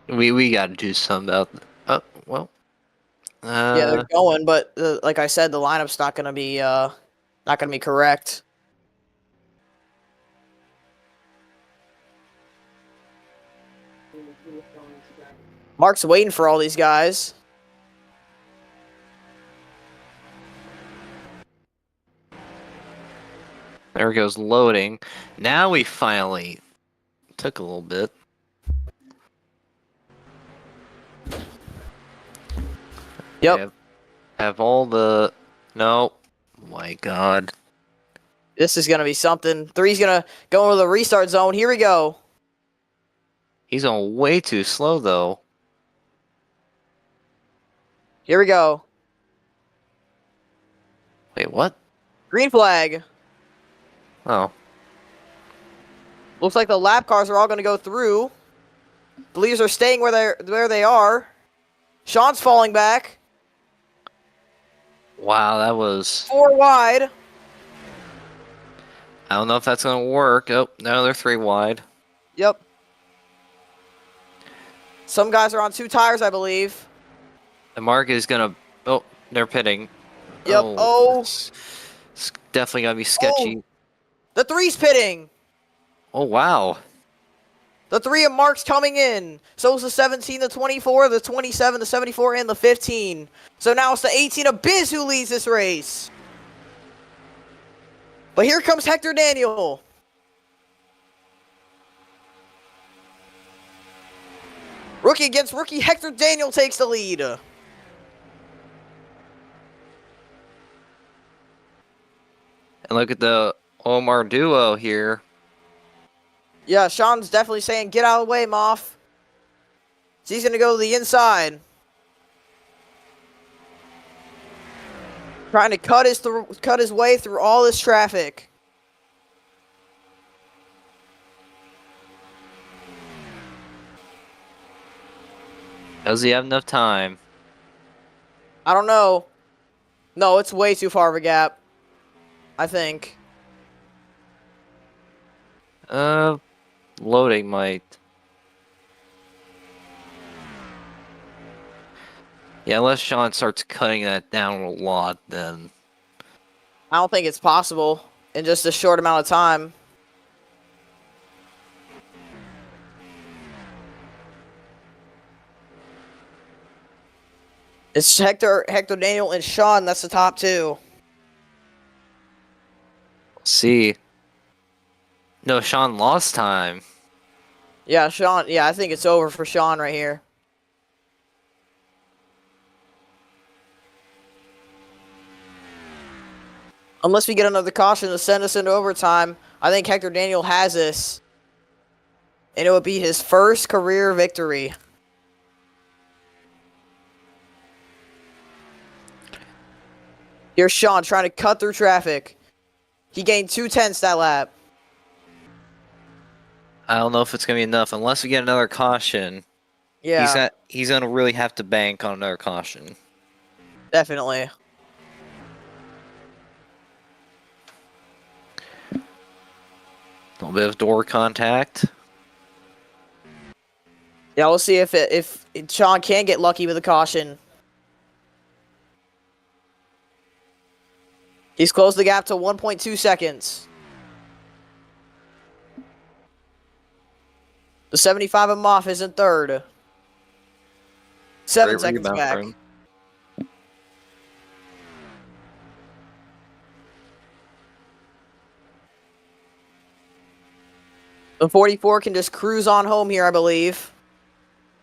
We gotta do something about... Oh, well... Yeah, they're going, but like I said, the lineup's not gonna be correct. Mark's waiting for all these guys. There it goes, loading. Now we finally took a little bit. Yep. Have all the... No. My god. This is gonna be something. 3's gonna go into the restart zone. Here we go. He's on way too slow, though. Here we go. Wait, what? Green flag. Oh. Looks like the lap cars are all gonna go through. The leaders are staying where they are. Sean's falling back. Wow, that was... 4 wide. I don't know if that's gonna work. Oh, no, they're 3 wide. Yep. Some guys are on 2 tires, I believe. The mark is gonna... Oh, they're pitting. Yep. Oh. It's definitely gonna be sketchy. Oh. The 3's pitting. Oh, wow. The 3 of Mark's coming in. So it's the 17, the 24, the 27, the 74, and the 15. So now it's the 18 of Biz who leads this race. But here comes Hector Daniel. Rookie against rookie, Hector Daniel takes the lead. And look at the Omar duo here. Yeah, Sean's definitely saying, get out of the way, Moff. So he's going to go to the inside. Trying to cut his way through all this traffic. Does he have enough time? I don't know. No, it's way too far of a gap. I think. Loading might. Yeah, unless Sean starts cutting that down a lot, then... I don't think it's possible in just a short amount of time. It's Hector Daniel, and Sean. That's the top 2. See. No, Sean lost time. Yeah, Sean. Yeah, I think it's over for Sean right here. Unless we get another caution to send us into overtime, I think Hector Daniel has this. And it would be his first career victory. Here's Sean trying to cut through traffic. He gained 2/10 that lap. I don't know if it's going to be enough. Unless we get another caution. Yeah, He's going to really have to bank on another caution. definitely. A little bit of door contact. Yeah, we'll see if Sean can get lucky with a caution. He's closed the gap to 1.2 seconds. The 75 of Moff is in third. 7 Great seconds rebound back. for him. The 44 can just cruise on home here, I believe.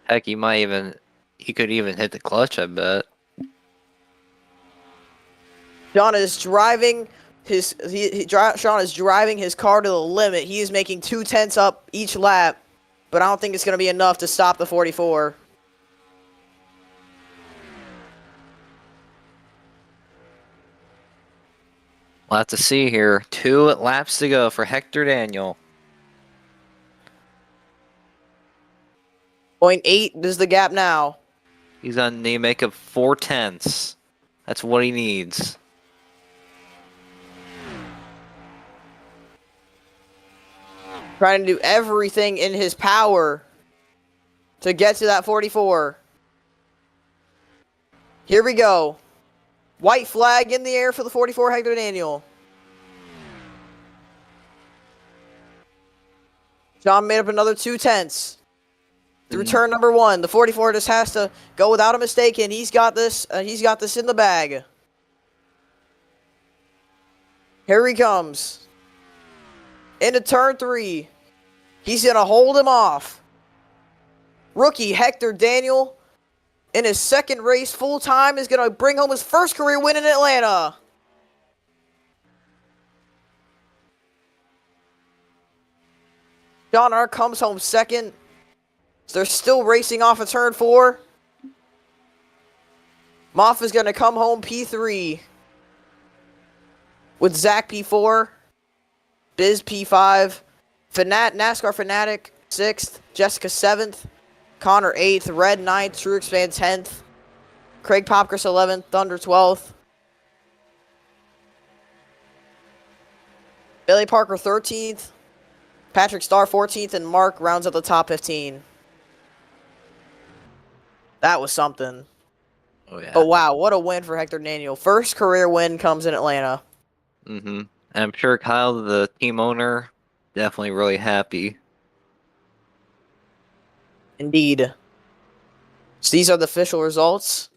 Heck, he could even hit the clutch, I bet. Sean is driving Sean is driving his car to the limit. He is making 2/10 up each lap, but I don't think it's going to be enough to stop the 44. We'll have to see here. 2 laps to go for Hector Daniel. 0.8 is the gap now. He's gonna need to make up 4/10. That's what he needs. Trying to do everything in his power to get to that 44. Here we go. White flag in the air for the 44, Hector Daniel. Sean made up another 2/10 through turn number 1. The 44 just has to go without a mistake, and he's got this. He's got this in the bag. Here he comes. Into turn 3. He's going to hold him off. Rookie Hector Daniel, in his second race full time, is going to bring home his first career win in Atlanta. John R. comes home second. So they're still racing off of turn 4. Moff is going to come home P3 with Zach P4, Biz P5, NASCAR Fanatic 6th, Jessica 7th, Connor 8th, Red 9th, True Expand 10th, Craig Popkris 11th, Thunder 12th, Billy Parker 13th, Patrick Starr 14th, and Mark rounds out the top 15. That was something. Oh yeah. But wow, what a win for Hector Daniel. First career win comes in Atlanta. Mm-hmm. And I'm sure Kyle, the team owner, definitely really happy. Indeed. So these are the official results.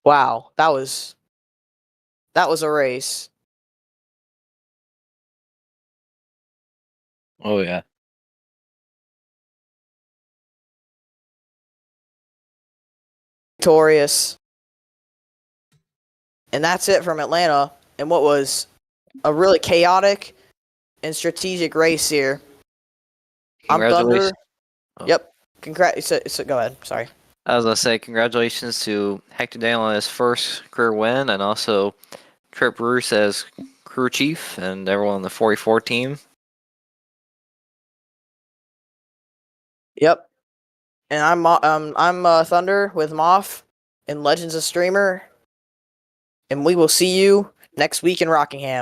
Wow, that was a race. Oh yeah. Victorious. And that's it from Atlanta and what was a really chaotic and strategic race here. I'm Thunder. Congratulations. Oh. Yep. So go ahead. Sorry. I was gonna say congratulations to Hector Daniel on his first career win, and also Trip Bruce as crew chief and everyone on the 44 team. Yep. And I'm Thunder with Moff and Legends of Streamer. And we will see you next week in Rockingham.